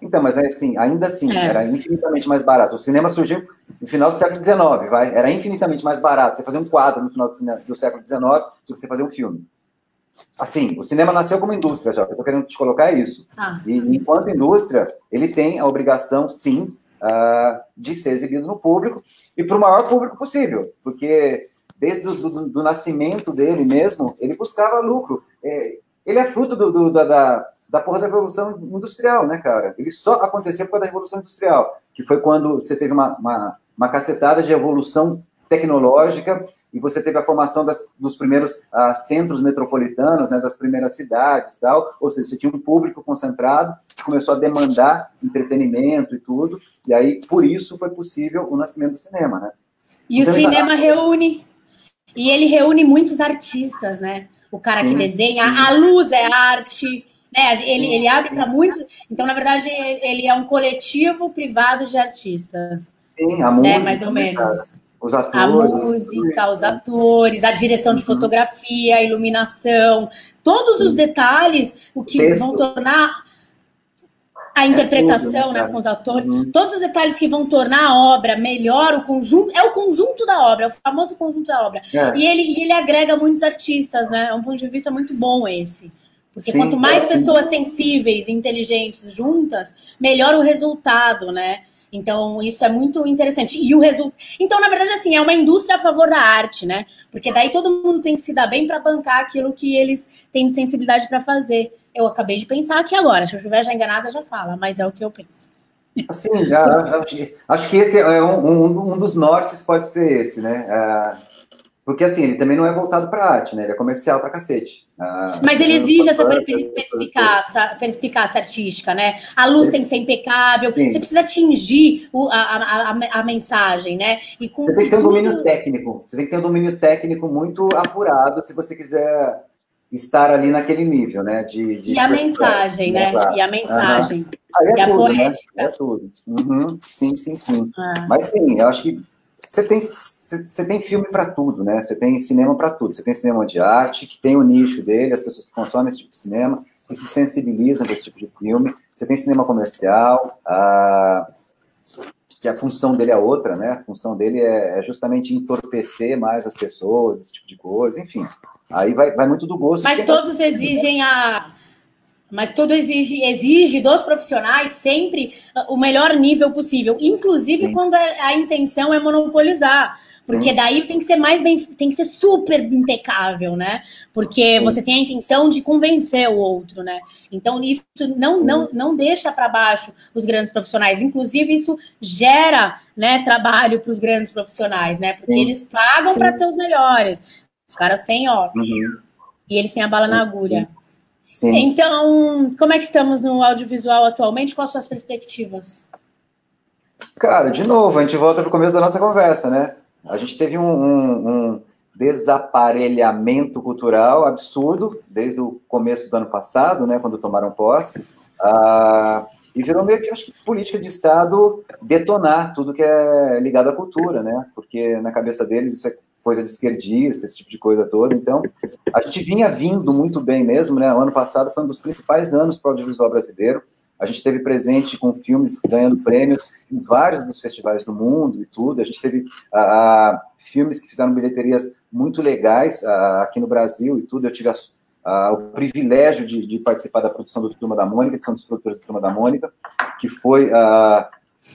Então, mas assim, ainda assim, era infinitamente mais barato. O cinema surgiu no final do século XIX, era infinitamente mais barato você fazer um quadro no final do século XIX do que você fazer um filme. Assim, o cinema nasceu como indústria, já. Eu estou querendo te colocar isso. E enquanto indústria, ele tem a obrigação, sim, de ser exibido no público e para o maior público possível, porque desde do nascimento dele mesmo, ele buscava lucro. Ele é fruto da porra da Revolução Industrial, né, cara? Ele só aconteceu por causa da Revolução Industrial, que foi quando você teve uma cacetada de evolução tecnológica e você teve a formação dos primeiros centros metropolitanos, né, das primeiras cidades e tal, ou seja, você tinha um público concentrado que começou a demandar entretenimento e tudo, e aí, por isso, foi possível o nascimento do cinema, né? E então, o cinema ele reúne muitos artistas, né? O cara que desenha, a luz é arte, né? Ele abre para muitos, então, na verdade, ele é um coletivo privado de artistas. Sim, a música, mais ou menos. Cara. Os atores, a música, os atores, a direção de fotografia, a iluminação, todos os detalhes, o que vão tornar a interpretação, tudo, né, com os atores, todos os detalhes que vão tornar a obra melhor, o conjunto da obra, é o famoso conjunto da obra. E ele agrega muitos artistas, né? É um ponto de vista muito bom esse. Porque quanto mais pessoas sensíveis e inteligentes juntas, melhor o resultado, né? Então, isso é muito interessante. Então, na verdade, assim, é uma indústria a favor da arte, né? Porque daí todo mundo tem que se dar bem para bancar aquilo que eles têm sensibilidade para fazer. Eu acabei de pensar aqui agora. Se eu estiver já enganada, já fala. Mas é o que eu penso. Assim, acho que esse é um dos nortes, pode ser esse, né? Porque, assim, ele também não é voltado para arte, né? Ele é comercial pra cacete. Mas ele exige essa perspicácia artística, né? A luz tem que ser impecável, sim. Você precisa atingir a mensagem, né? E com você tem que ter um domínio técnico. Você tem que ter um domínio técnico muito apurado se você quiser estar ali naquele nível, né? E a mensagem, né? E a mensagem. Aí é e tudo, a poética. Né? É tudo. Sim. Mas, sim, eu acho que você tem filme para tudo, né? Você tem cinema para tudo. Você tem cinema de arte, que tem o nicho dele, as pessoas que consomem esse tipo de cinema, que se sensibilizam com esse tipo de filme. Você tem cinema comercial, que a função dele é outra, né? A função dele é justamente entorpecer mais as pessoas, esse tipo de coisa, enfim. Aí vai muito do gosto. Mas todos exigem Mas tudo exige dos profissionais sempre o melhor nível possível, inclusive quando a intenção é monopolizar, porque daí tem que ser tem que ser super impecável, né? Porque você tem a intenção de convencer o outro, né? Então isso não deixa para baixo os grandes profissionais, inclusive isso gera, né, trabalho para os grandes profissionais, né? Porque eles pagam para ter os melhores. Os caras têm, ó, e eles têm a bala na agulha. Sim. Então, como é que estamos no audiovisual atualmente? Quais são as perspectivas? Cara, de novo, a gente volta para o começo da nossa conversa, né? A gente teve um desaparelhamento cultural absurdo desde o começo do ano passado, né, quando tomaram posse, e virou meio que, acho que, política de Estado detonar tudo que é ligado à cultura, né? Porque na cabeça deles isso é coisa de esquerdista, esse tipo de coisa toda. Então, a gente vinha vindo muito bem mesmo, né? O ano passado foi um dos principais anos para o audiovisual brasileiro. A gente teve presente com filmes ganhando prêmios em vários dos festivais do mundo e tudo. A gente teve filmes que fizeram bilheterias muito legais aqui no Brasil e tudo. Eu tive o privilégio de participar da produção do Turma da Mônica, que são dos produtores do Turma da Mônica, que foi...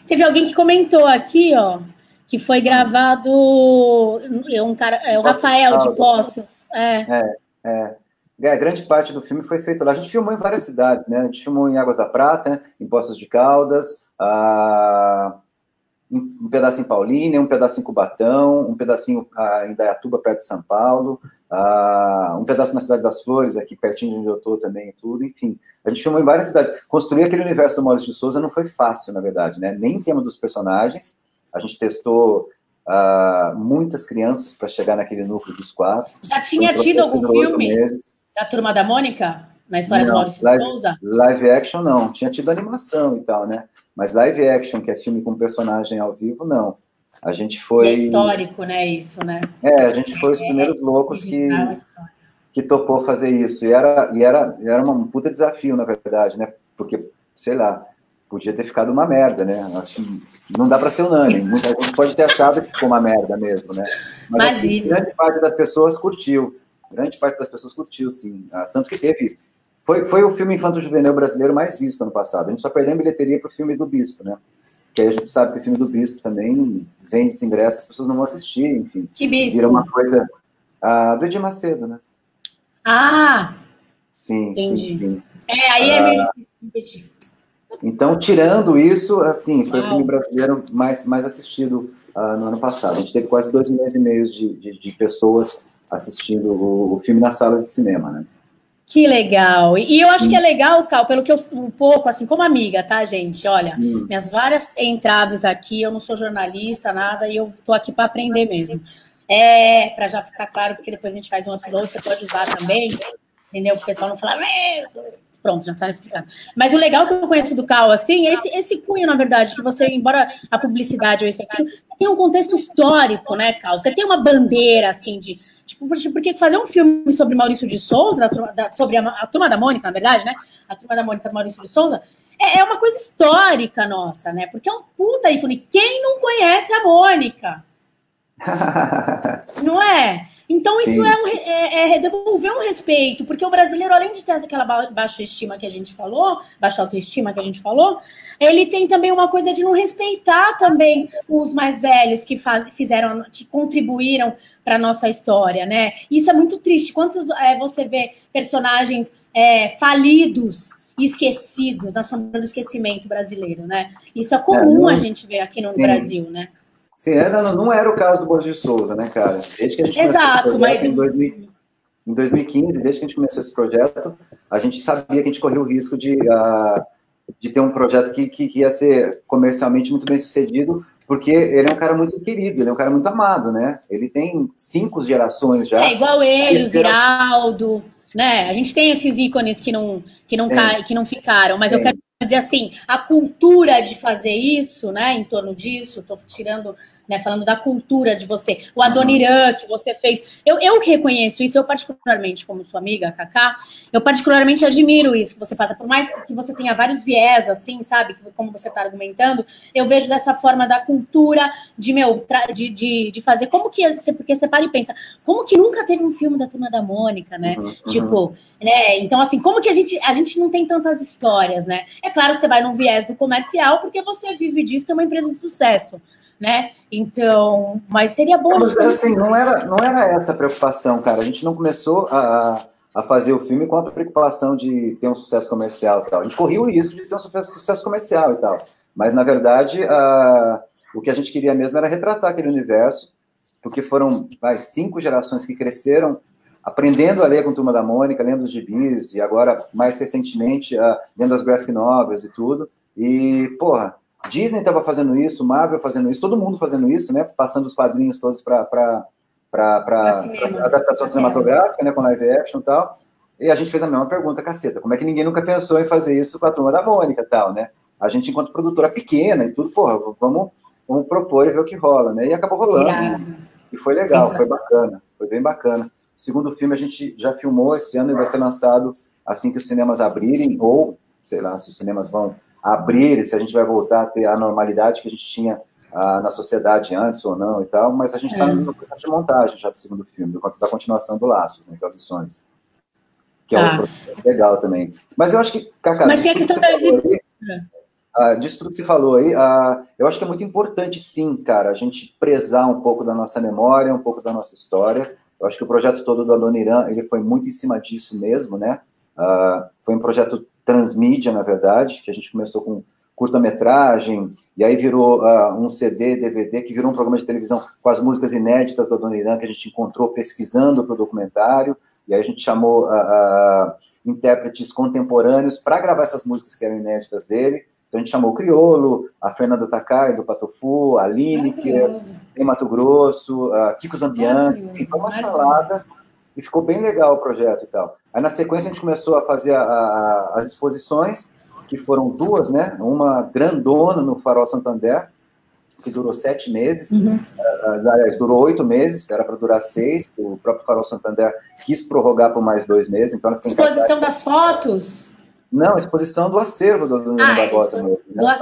Teve alguém que comentou aqui, ó, que foi gravado o Rafael de Poços. Grande parte do filme foi feito lá. A gente filmou em várias cidades, né? A gente filmou em Águas da Prata, em Poços de Caldas, um pedaço em Paulínia, um pedaço em Cubatão, um pedacinho em Indaiatuba, perto de São Paulo, um pedaço na Cidade das Flores, aqui pertinho de onde eu estou também e tudo, enfim. A gente filmou em várias cidades. Construir aquele universo do Maurício de Souza não foi fácil, na verdade, né? Nem em termos dos personagens. A gente testou muitas crianças para chegar naquele núcleo dos 4. Já tinha tido algum filme da Turma da Mônica, na história do Maurício de Souza? Live action, não. Tinha tido animação e tal, né? Mas live action, que é filme com personagem ao vivo, não. A gente foi... E é histórico, né, isso, né? A gente foi os primeiros loucos que topou fazer isso. E era um puta desafio, na verdade, né? Porque, sei lá, podia ter ficado uma merda, né? Acho que não dá para ser unânime. Muita gente pode ter achado que ficou uma merda mesmo, né? Mas assim, grande parte das pessoas curtiu. Grande parte das pessoas curtiu, sim. Tanto que teve... Foi o filme infanto-juvenil brasileiro mais visto ano passado. A gente só perdeu em bilheteria pro filme do Bispo, né? Que aí a gente sabe que o filme do Bispo também vende-se ingressos, as pessoas não vão assistir, enfim. Que Bispo? Vira uma coisa... do Edir Macedo, né? Sim, entendi. Sim. Aí é meio difícil competir. Então, tirando isso, assim, foi o filme brasileiro mais assistido no ano passado. A gente teve quase 2,5 milhões de pessoas assistindo o filme nas salas de cinema, né? Que legal. E eu acho que é legal, Cal, pelo que eu, um pouco, assim, como amiga, tá, gente? Olha, minhas várias entraves aqui, eu não sou jornalista, nada, e eu tô aqui para aprender mesmo. Para já ficar claro, porque depois a gente faz um upload, você pode usar também, entendeu? Porque o pessoal não fala... Pronto, já tá explicado. Mas o legal que eu conheço do Cal, assim, é esse cunho, na verdade, que você, embora a publicidade ou isso aqui, tem um contexto histórico, né, Cal? Você tem uma bandeira, assim, porque fazer um filme sobre Maurício de Souza, sobre a Turma da Mônica, na verdade, né? A Turma da Mônica do Maurício de Souza, é uma coisa histórica nossa, né? Porque é um puta ícone. Quem não conhece a Mônica? Não é? Então, sim, isso é devolver um respeito, porque o brasileiro, além de ter aquela baixa estima que a gente falou, baixa autoestima que a gente falou, ele tem também uma coisa de não respeitar também os mais velhos que fizeram, que contribuíram para a nossa história, né? Isso é muito triste. Quantos você vê personagens falidos e esquecidos na sombra do esquecimento brasileiro, né? Isso é comum a gente ver aqui no Brasil, né? Sim, não era o caso do Borges de Souza, né, cara? Desde que a gente Exato, mas... em 2015, desde que a gente começou esse projeto, a gente sabia que a gente corria o risco de ter um projeto que ia ser comercialmente muito bem sucedido, porque ele é um cara muito querido, ele é um cara muito amado, né? Ele tem 5 gerações já. É igual ele, o Ziraldo, né? A gente tem esses ícones que não ficaram, mas eu quero dizer assim, a cultura de fazer isso, né, em torno disso, tô tirando, né, falando da cultura de você, o Adoniran que você fez, eu reconheço isso, eu particularmente, como sua amiga, Cacá, eu particularmente admiro isso que você faça, por mais que você tenha vários viés, assim, sabe, como você tá argumentando, eu vejo dessa forma da cultura de fazer, como que, porque você para e pensa, como que nunca teve um filme da Turma da Mônica, né, tipo, né, então assim, como que a gente não tem tantas histórias, né, é claro que você vai num viés do comercial, porque você vive disso, é uma empresa de sucesso, né? Então, mas seria bom... Mas, assim, não era essa a preocupação, cara. A gente não começou a fazer o filme com a preocupação de ter um sucesso comercial e tal. A gente corria o risco de ter um sucesso comercial e tal. Mas, na verdade, o que a gente queria mesmo era retratar aquele universo, porque foram 5 gerações que cresceram aprendendo a ler com Turma da Mônica, lendo os gibis, e agora, mais recentemente, lendo as graphic novels e tudo. E, porra, Disney estava fazendo isso, Marvel fazendo isso, todo mundo fazendo isso, né? Passando os quadrinhos todos para adaptação cinematográfica, né? Com live action e tal. E a gente fez a mesma pergunta, caceta, como é que ninguém nunca pensou em fazer isso com a Turma da Mônica e tal, né? A gente, enquanto produtora pequena e tudo, porra, vamos propor e ver o que rola, né? E acabou rolando, né? E foi legal, foi bacana, foi bem bacana. O segundo filme a gente já filmou esse ano e vai ser lançado assim que os cinemas abrirem, ou, sei lá, se os cinemas vão abrir, se a gente vai voltar a ter a normalidade que a gente tinha na sociedade antes ou não e tal, mas a gente está no processo de montagem já do segundo filme, da continuação do Laços, né, que é o Lições, que é outro processo legal também. Mas eu acho que, Cacá, mas tem a questão disso tudo que você falou aí, eu acho que é muito importante, sim, cara, a gente prezar um pouco da nossa memória, um pouco da nossa história. Eu acho que o projeto todo do Adoniran, ele foi muito em cima disso mesmo, né? Foi um projeto transmídia, na verdade, que a gente começou com curta-metragem, e aí virou um CD, DVD, que virou um programa de televisão com as músicas inéditas do Adoniran, que a gente encontrou pesquisando para o documentário, e aí a gente chamou intérpretes contemporâneos para gravar essas músicas que eram inéditas dele. Então a gente chamou o Criolo, a Fernanda Takai, do Patofu, a Lineker, em Mato Grosso, a Kiko Zambian, enfim, foi uma salada, e ficou bem legal o projeto e tal. Aí, na sequência, a gente começou a fazer as exposições, que foram 2, né? Uma grandona no Farol Santander, que durou 7 meses, aliás, durou 8 meses, era para durar 6, o próprio Farol Santander quis prorrogar por mais 2 meses. Então exposição das fotos? Não, exposição do acervo do Adoniran Barbosa mesmo, né?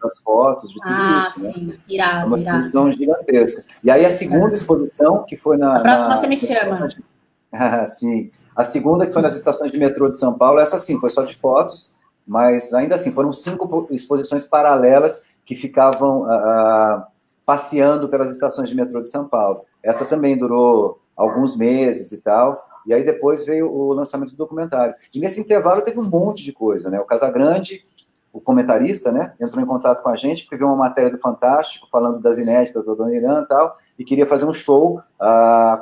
Das fotos, de tudo isso. Sim, né? irado, uma exposição gigantesca. E aí a segunda exposição, que foi na... A próxima você me chama. Sim. A segunda, que foi nas estações de metrô de São Paulo, essa sim, foi só de fotos, mas ainda assim, foram 5 exposições paralelas que ficavam passeando pelas estações de metrô de São Paulo. Essa também durou alguns meses e tal, e aí depois veio o lançamento do documentário. E nesse intervalo teve um monte de coisa, né? O Casagrande, o comentarista, né, entrou em contato com a gente, porque viu uma matéria do Fantástico, falando das inéditas do Adoniran e tal, e queria fazer um show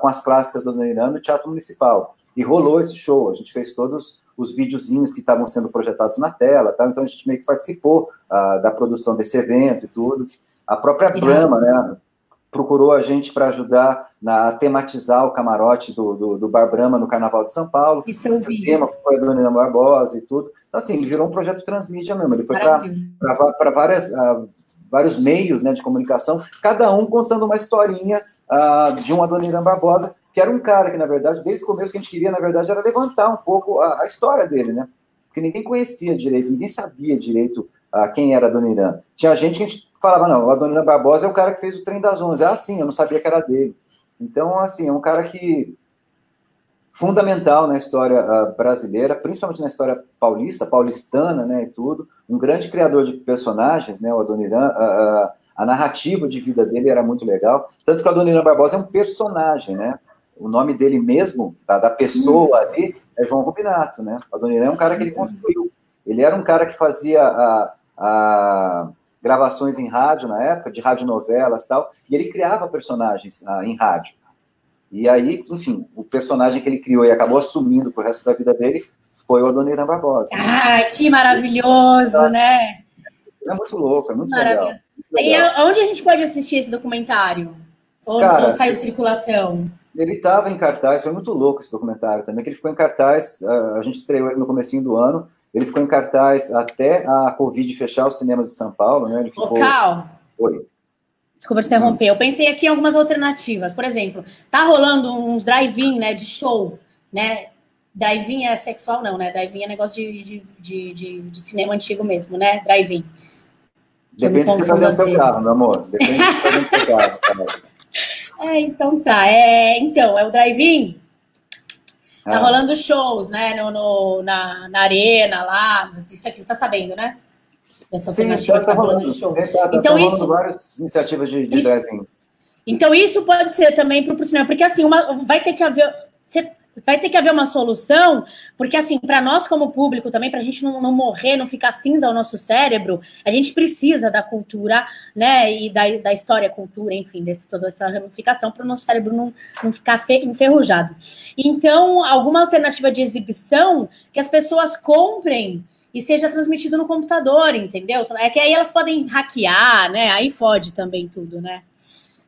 com as clássicas do Adoniran no Teatro Municipal. E rolou esse show, a gente fez todos os videozinhos que estavam sendo projetados na tela, tal, então a gente meio que participou da produção desse evento e tudo. A própria Brahma, né, procurou a gente para ajudar a tematizar o camarote do Bar Brahma no Carnaval de São Paulo. Isso eu vi. O tema foi a Adoniran Barbosa e tudo. Então, assim, ele virou um projeto transmídia mesmo, ele foi para vários meios, né, de comunicação, cada um contando uma historinha de um Adoniran Barbosa, que era um cara que, na verdade, desde o começo que a gente queria, na verdade, era levantar um pouco a história dele, né? Porque ninguém conhecia direito, ninguém sabia direito quem era Adoniran. Tinha gente que a gente falava, não, o Adoniran Barbosa é o cara que fez o Trem das 11. Sim, eu não sabia que era dele. Então, assim, é um cara que fundamental na história brasileira, principalmente na história paulistana, né, e tudo. Um grande criador de personagens, né, o Adoniran. A narrativa de vida dele era muito legal. Tanto que o Adoniran Barbosa é um personagem, né? O nome dele mesmo, da pessoa ali, é João Rubinato, né? O Adoniran é um cara que ele construiu. Ele era um cara que fazia gravações em rádio na época, de radionovelas e tal, e ele criava personagens em rádio. E aí, enfim, o personagem que ele criou e acabou assumindo pro resto da vida dele foi o Adoniran Barbosa. Ah, que maravilhoso, né? É muito louco, é muito legal. E onde a gente pode assistir esse documentário? Ou saiu de circulação? Ele estava em cartaz, foi muito louco esse documentário também, que ele ficou em cartaz, a gente estreou ele no comecinho do ano, ele ficou em cartaz até a Covid fechar os cinemas de São Paulo, né? Ele ficou... Cal. Oi. Desculpa te interromper, eu pensei aqui em algumas alternativas, por exemplo, tá rolando uns drive-in, né, de show, né? Drive-in é sexual não, né? Drive-in é negócio de cinema antigo mesmo, né? Drive-in. Depende do que você tá dentro do seu carro, meu amor. Depende do que você tá dentro do seu carro. Então tá. Então, é o drive-in. Tá rolando shows, né? Na arena lá. Isso aqui, você tá sabendo, né? Dessa alternativa que tá rolando de show. Então, isso. Várias iniciativas de drive-in. Então, isso pode ser também pro cinema, porque assim, vai ter que haver uma solução, porque assim, para nós como público também, para a gente não morrer, não ficar cinza ao nosso cérebro, a gente precisa da cultura, né, e da história, cultura, enfim, toda essa ramificação, para o nosso cérebro não ficar enferrujado. Então, alguma alternativa de exibição que as pessoas comprem e seja transmitido no computador, entendeu? É que aí elas podem hackear, né, aí fode também tudo, né?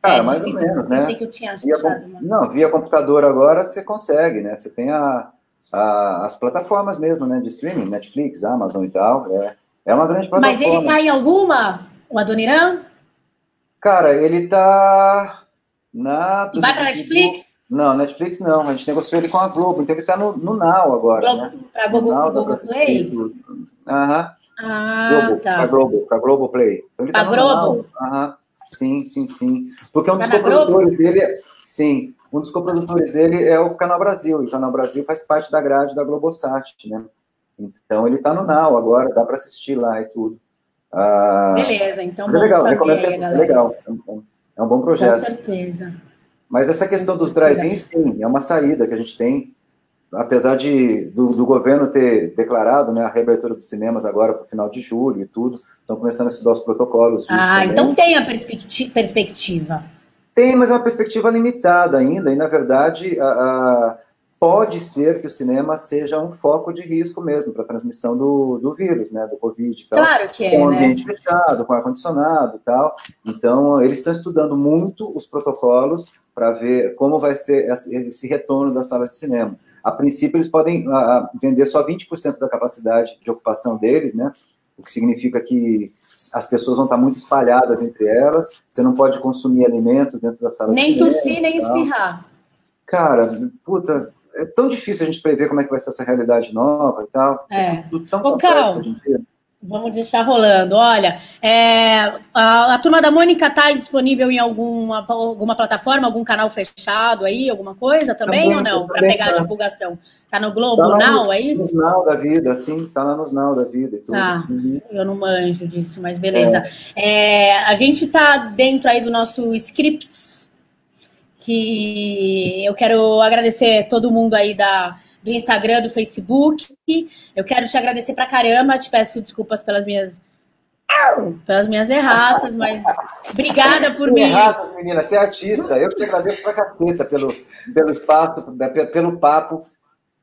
Cara, mais ou menos, né? Pensei que eu tinha achado, não, via computador agora você consegue, né? Você tem as plataformas mesmo, né? De streaming, Netflix, Amazon e tal. É uma grande plataforma. Mas ele tá em alguma? O Adoniran? Cara, ele tá na... E vai pra Netflix? Não, Netflix não. A gente negociou ele com a Globo, então ele tá no Now agora, Globo, né? Pra Google Play? Aham. Ah, tá. Pra Globo Play. Então ele tá no Now. Aham. Sim. Porque um dos coprodutores dele, sim, um dos coprodutores dele é o Canal Brasil, e o Canal Brasil faz parte da grade da Globosat, né? Então ele tá no Now agora, dá para assistir lá e tudo. Beleza, então é legal, recomendo aí, é legal, é um bom projeto. Com certeza. Mas essa questão dos drive-ins, sim, é uma saída que a gente tem, apesar do governo ter declarado, né, a reabertura dos cinemas agora para o final de julho e tudo, estão começando a estudar os protocolos disso também. Então tem a perspectiva. Tem, mas é uma perspectiva limitada ainda, e na verdade pode ser que o cinema seja um foco de risco mesmo para a transmissão do vírus, né, do Covid e tal. Claro que é, com ambiente fechado, com ar-condicionado e tal. Então, eles estão estudando muito os protocolos para ver como vai ser esse retorno das salas de cinema. A princípio, eles podem vender só 20% da capacidade de ocupação deles, né? O que significa que as pessoas vão estar muito espalhadas entre elas, você não pode consumir alimentos dentro da sala de cinema. Nem tossir, nem espirrar. Cara, puta, é tão difícil a gente prever como é que vai ser essa realidade nova e tal. Tudo tão complexo hoje em dia. Vamos deixar rolando. Olha, a Turma da Mônica está disponível em alguma plataforma, algum canal fechado aí, alguma coisa também ou não? Para pegar a divulgação. Está no Globo Now, é isso? No Now da vida, sim. Está lá nos Now da vida e tudo. Eu não manjo disso, mas beleza. A gente está dentro aí do nosso scripts, que eu quero agradecer todo mundo aí do Instagram, do Facebook. Eu quero te agradecer pra caramba, te peço desculpas pelas minhas erratas, mas obrigada por mim. Erratas, menina, você é artista. Eu te agradeço pra caceta pelo espaço, pelo papo.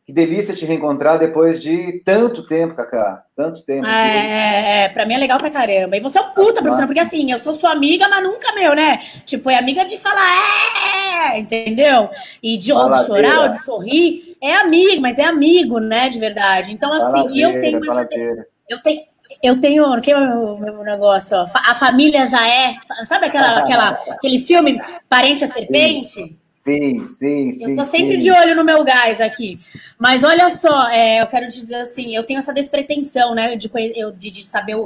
Que delícia te reencontrar depois de tanto tempo, Cacá. Tanto tempo. Pra mim é legal pra caramba. E você é um puta profissional, porque assim, eu sou sua amiga, mas nunca né? Tipo, é amiga de falar, entendeu? E de chorar, ou de sorrir. É amigo, mas é amigo, né, de verdade. Então, assim, e eu tenho que é o meu negócio, ó. A família já é. Sabe aquele filme Parente a Serpente? Sim. Eu tô sempre de olho no meu gás aqui. Mas olha só, eu quero te dizer assim, eu tenho essa despretensão, né, de saber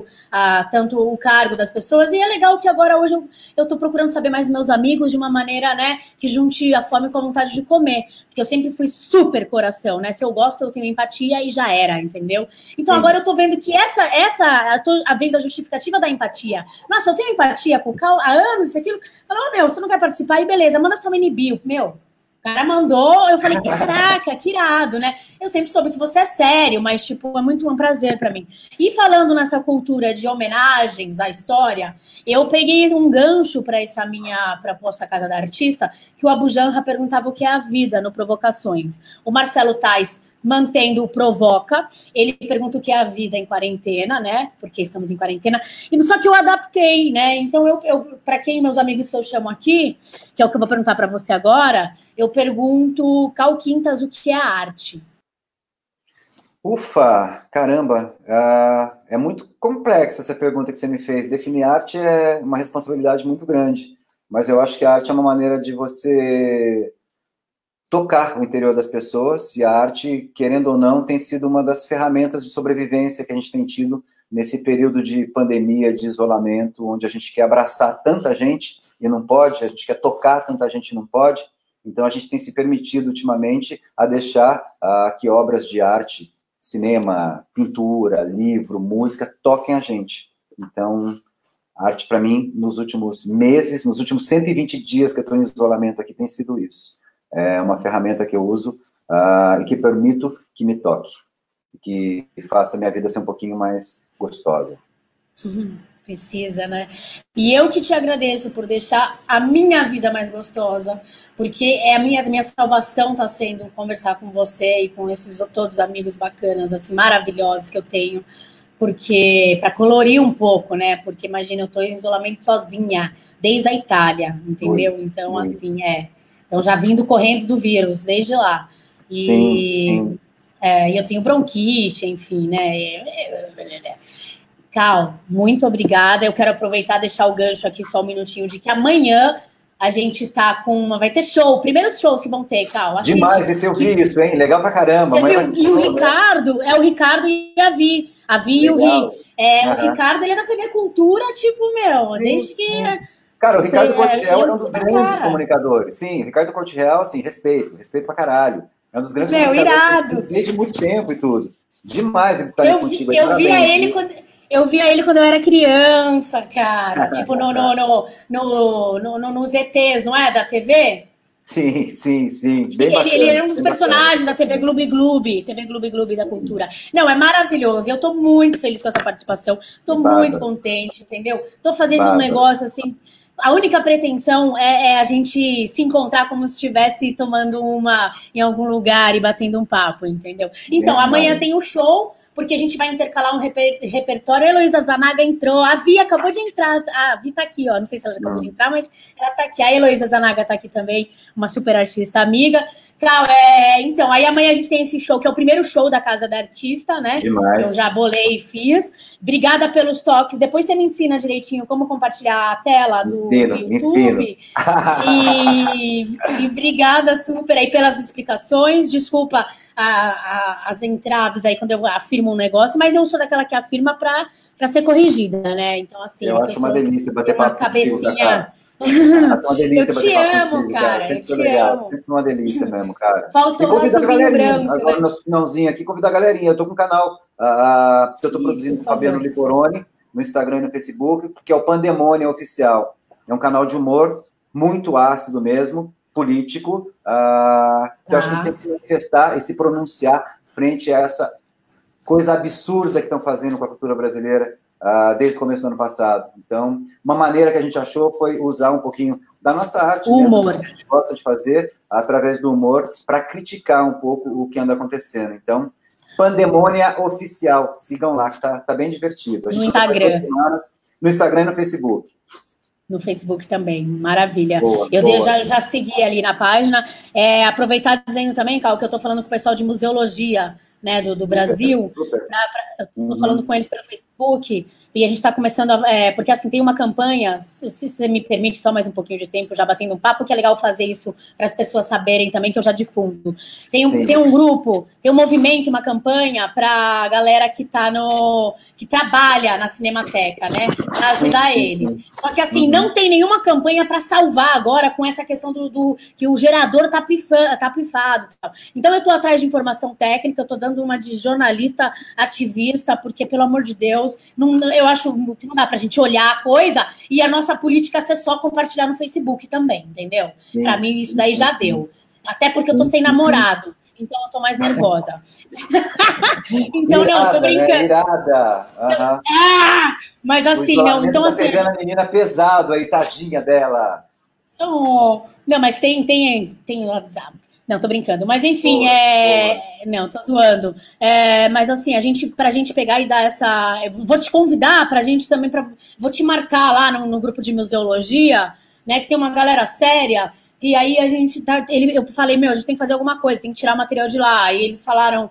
tanto o cargo das pessoas, e é legal que agora hoje eu tô procurando saber mais dos meus amigos de uma maneira, né, que junte a fome com a vontade de comer. Porque eu sempre fui super coração, né? Se eu gosto, eu tenho empatia e já era, entendeu? Então agora eu tô vendo que eu tô vendo a justificativa da empatia. Nossa, eu tenho empatia com o Cal há anos, isso, aquilo. Falou, você não quer participar? E beleza, manda sua mini bio. O cara mandou, eu falei, caraca, que irado, né? Eu sempre soube que você é sério, mas, tipo, é muito um prazer pra mim. E falando nessa cultura de homenagens à história, eu peguei um gancho para essa minha proposta Casa da Artista, que o Abu Janra perguntava o que é a vida no Provocações. O Marcelo Tais mantendo o Provoca, ele pergunta o que é a vida em quarentena, né? Porque estamos em quarentena. E só que eu adaptei, né? Então, eu para quem meus amigos que eu chamo aqui, que é o que eu vou perguntar para você agora, eu pergunto, Cal Quintas, o que é a arte? Ufa, caramba, é muito complexa essa pergunta que você me fez. Definir arte é uma responsabilidade muito grande, mas eu acho que a arte é uma maneira de você tocar o interior das pessoas, e a arte, querendo ou não, tem sido uma das ferramentas de sobrevivência que a gente tem tido nesse período de pandemia, de isolamento, onde a gente quer abraçar tanta gente e não pode, a gente quer tocar tanta gente e não pode. Então a gente tem se permitido ultimamente a deixar que obras de arte, cinema, pintura, livro, música, toquem a gente. Então, a arte para mim, nos últimos meses, nos últimos 120 dias que eu estou em isolamento aqui, tem sido isso. É uma ferramenta que eu uso e que permito que me toque, que faça a minha vida ser um pouquinho mais gostosa. Precisa, né? E eu que te agradeço por deixar a minha vida mais gostosa, porque é a minha salvação tá sendo conversar com você e com esses todos amigos bacanas, assim, maravilhosos que eu tenho, porque para colorir um pouco, né? Porque imagina, eu tô em isolamento sozinha, desde a Itália, entendeu? Então, assim, então já vindo correndo do vírus, desde lá. E sim. Eu tenho bronquite, enfim, né? Cal, muito obrigada. Eu quero aproveitar e deixar o gancho aqui só um minutinho de que amanhã a gente tá com vai ter show, primeiros shows que vão ter, Cal. Assiste. Demais, esse eu vi isso, hein? Legal pra caramba. Você viu? E o Ricardo, né? É o Ricardo e a Vi. A Vi e o Ri. O Ricardo, ele é da TV Cultura, tipo, meu, sim, desde que... Cara, o Ricardo Cortiel é um dos grandes comunicadores. Sim, o Ricardo Cortiel, assim, respeito pra caralho. É um dos grandes comunicadores irado. Desde muito tempo e tudo. Demais ele estar contigo. Eu via ele quando... Eu via ele quando eu era criança, cara. Tipo, nos ETs, não é? Da TV? Sim. Bem bacana, ele era um dos personagens da TV Gloob Gloob, TV Gloob Gloob da Cultura. Não, é maravilhoso. Eu tô muito feliz com essa participação. Tô muito contente, entendeu? Tô fazendo um negócio assim... A única pretensão é a gente se encontrar como se estivesse tomando uma em algum lugar e batendo um papo, entendeu? Então, amanhã tem o show... porque a gente vai intercalar um repertório. A Heloísa Zanaga entrou, a Vi acabou de entrar, a Vi tá aqui, ó, não sei se ela já acabou de entrar, mas ela tá aqui, a Heloísa Zanaga tá aqui também, uma super artista amiga. Claro, então, aí amanhã a gente tem esse show, que é o primeiro show da Casa da Artista, né? Demais. Que eu já bolei e fiz. Obrigada pelos toques, depois você me ensina direitinho como compartilhar a tela do YouTube. E obrigada super aí pelas explicações, desculpa as entraves aí quando eu afirmo um negócio, mas eu sou daquela que afirma para ser corrigida, né? Então, assim... Eu acho uma delícia bater papo com cabecinha... Eu te amo, cara. Eu te amo. Sempre uma delícia mesmo, cara. Faltou o nosso vinho branco. Agora, no finalzinho aqui, convidar a galerinha. Eu tô com um canal que eu tô produzindo com o Fabiano Liporoni, no Instagram e no Facebook, que é o Pandemônia Oficial. É um canal de humor muito ácido mesmo, político, que eu acho que a gente tem que se manifestar e se pronunciar frente a essa coisa absurda que estão fazendo com a cultura brasileira desde o começo do ano passado. Então, uma maneira que a gente achou foi usar um pouquinho da nossa arte, humor, que a gente gosta de fazer, através do humor, para criticar um pouco o que anda acontecendo. Então, Pandemônia Oficial, sigam lá, que tá bem divertido. No Instagram. No Instagram e no Facebook. No Facebook também, maravilha. Boa. Já segui ali na página. Aproveitar dizendo também, Cal, que eu estou falando com o pessoal de museologia, né, do Brasil. Estou falando com eles pelo Facebook e a gente está começando porque assim, tem uma campanha, se você me permite só mais um pouquinho de tempo, já batendo um papo, que é legal fazer isso para as pessoas saberem também, que eu já difundo. Tem um grupo, tem um movimento, uma campanha para a galera que trabalha na Cinemateca, né, para ajudar eles. Só que assim, não tem nenhuma campanha para salvar agora com essa questão do que o gerador tá pifado. Tal. Então eu estou atrás de informação técnica, eu estou dando uma de jornalista ativista, porque, pelo amor de Deus, eu acho que não dá pra gente olhar a coisa e a nossa política ser só compartilhar no Facebook também, entendeu? Pra mim, isso daí já deu. Até porque eu tô sem namorado. Então eu tô mais nervosa. Então, irada, não, tô brincando. Né? Irada. Uhum. Mas assim, não, então tá assim. Pegando a menina pesado aí, tadinha dela. Oh, não, mas tem WhatsApp. Não, tô brincando. Mas enfim, não, tô zoando. Mas assim, pra gente pegar e dar essa. Eu vou te convidar pra gente também. Vou te marcar lá no grupo de museologia, né? Que tem uma galera séria. E aí a gente eu falei, a gente tem que fazer alguma coisa, tem que tirar o material de lá. E eles falaram,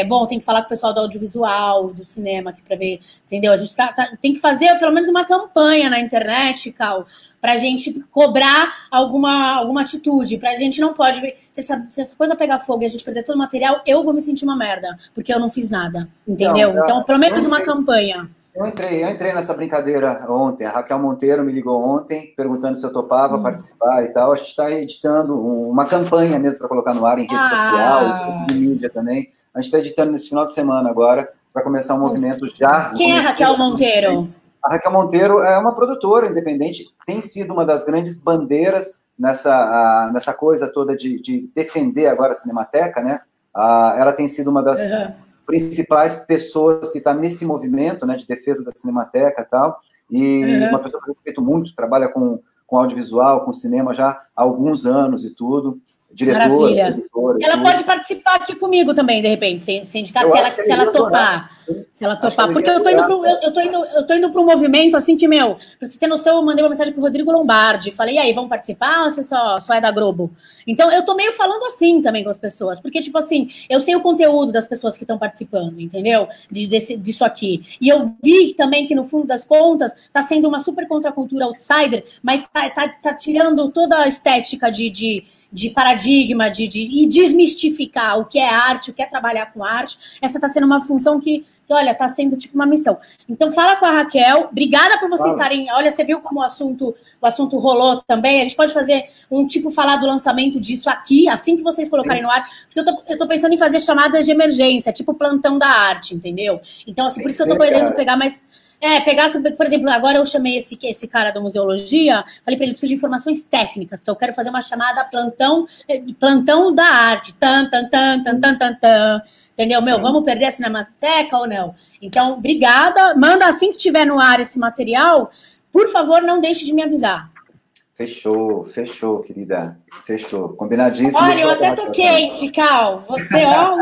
bom, tem que falar com o pessoal do audiovisual, do cinema aqui pra ver, entendeu? A gente tem que fazer pelo menos uma campanha na internet, Cal, pra gente cobrar alguma atitude. Pra gente não pode ver. Se essa coisa pegar fogo e a gente perder todo o material, eu vou me sentir uma merda, porque eu não fiz nada, entendeu? Então, pelo menos uma campanha. Eu entrei nessa brincadeira ontem. A Raquel Monteiro me ligou ontem, perguntando se eu topava participar e tal. A gente está editando uma campanha mesmo para colocar no ar em rede social, em mídia também. A gente está editando nesse final de semana agora, para começar um movimento já. Quem é a Raquel Monteiro? A Raquel Monteiro é uma produtora independente, tem sido uma das grandes bandeiras nessa coisa toda de defender agora a Cinemateca, né? Ela tem sido uma das principais pessoas que está nesse movimento, né, de defesa da Cinemateca e tal, e uma pessoa que tem feito muito, trabalha com audiovisual, com cinema já há alguns anos e tudo, diretora, editora. Ela pode participar aqui comigo também, de repente, se indicar, se ela topar. Se ela topar, porque eu tô indo para um movimento assim que, pra você ter noção, eu mandei uma mensagem pro Rodrigo Lombardi, falei, e aí, vamos participar ou você só é da Globo? Então, eu tô meio falando assim também com as pessoas, porque, tipo assim, eu sei o conteúdo das pessoas que estão participando, entendeu? Disso aqui. E eu vi também que, no fundo das contas, tá sendo uma super contracultura outsider, mas tá tirando toda a estética de paradigma, e desmistificar o que é arte, o que é trabalhar com arte. Essa está sendo uma função que, olha, está sendo tipo uma missão. Então, fala com a Raquel. Obrigada por vocês estarem... Olha, você viu como o assunto rolou também? A gente pode fazer falar do lançamento disso aqui, assim que vocês colocarem no ar, porque eu tô pensando em fazer chamadas de emergência, tipo plantão da arte, entendeu? Então, assim, por isso que eu tô querendo pegar mais... pegar, por exemplo, agora eu chamei esse cara da museologia, falei para ele, preciso de informações técnicas, então eu quero fazer uma chamada plantão da arte, entendeu? Sim. Vamos perder a Cinemateca ou não? Então, obrigada, manda assim que tiver no ar esse material, por favor, não deixe de me avisar. Fechou, querida, fechou, combinadíssimo. Olha, eu até tô quente, Cal, você, ó,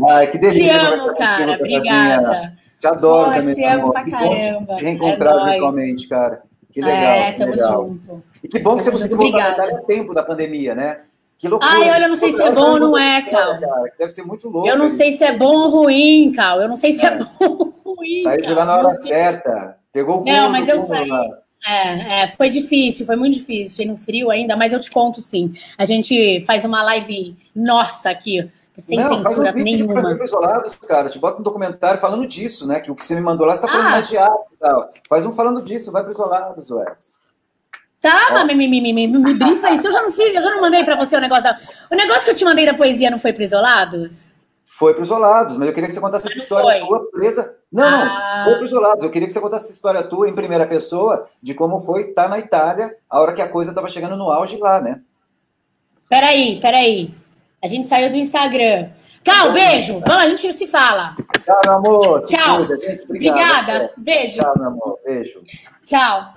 Ai, que delícia. Te amo, cara, obrigada. Te adoro também. Te amo pra caramba. Te reencontrar virtualmente, cara. Que legal. Tamo junto. E que bom que você conseguiu voltar no tempo da pandemia, né? Que loucura. Olha, eu não sei se é bom ou não é, Cal. Deve ser muito louco. Eu não sei se é bom ou ruim, Cal. Eu não sei se é bom ou ruim. Saiu de lá na hora certa. Pegou o cu. Não, mas eu saí. Foi difícil, foi muito difícil. Foi no frio ainda, mas eu te conto sim. A gente faz uma live nossa aqui, sem censura nenhuma. Faz um Isolados, cara. Te bota um documentário falando disso, né? Que o que você me mandou lá, você tá falando mais de arte e tal. Faz um falando disso, vai pro Isolados, ué. Tá, mas me brifa isso. Eu já não fiz, eu já não mandei pra você o negócio O negócio que eu te mandei da poesia não foi pro Isolados? Foi pro Isolados, mas eu queria que você contasse essa história tua presa. Não, foi pro Isolados. Eu queria que você contasse essa história tua em primeira pessoa, de como foi estar na Itália, a hora que a coisa tava chegando no auge lá, né? Peraí. A gente saiu do Instagram. Cal, beijo. Vamos, a gente se fala. Tchau, meu amor. Tchau. Obrigada. Beijo. Tchau, meu amor. Beijo. Tchau.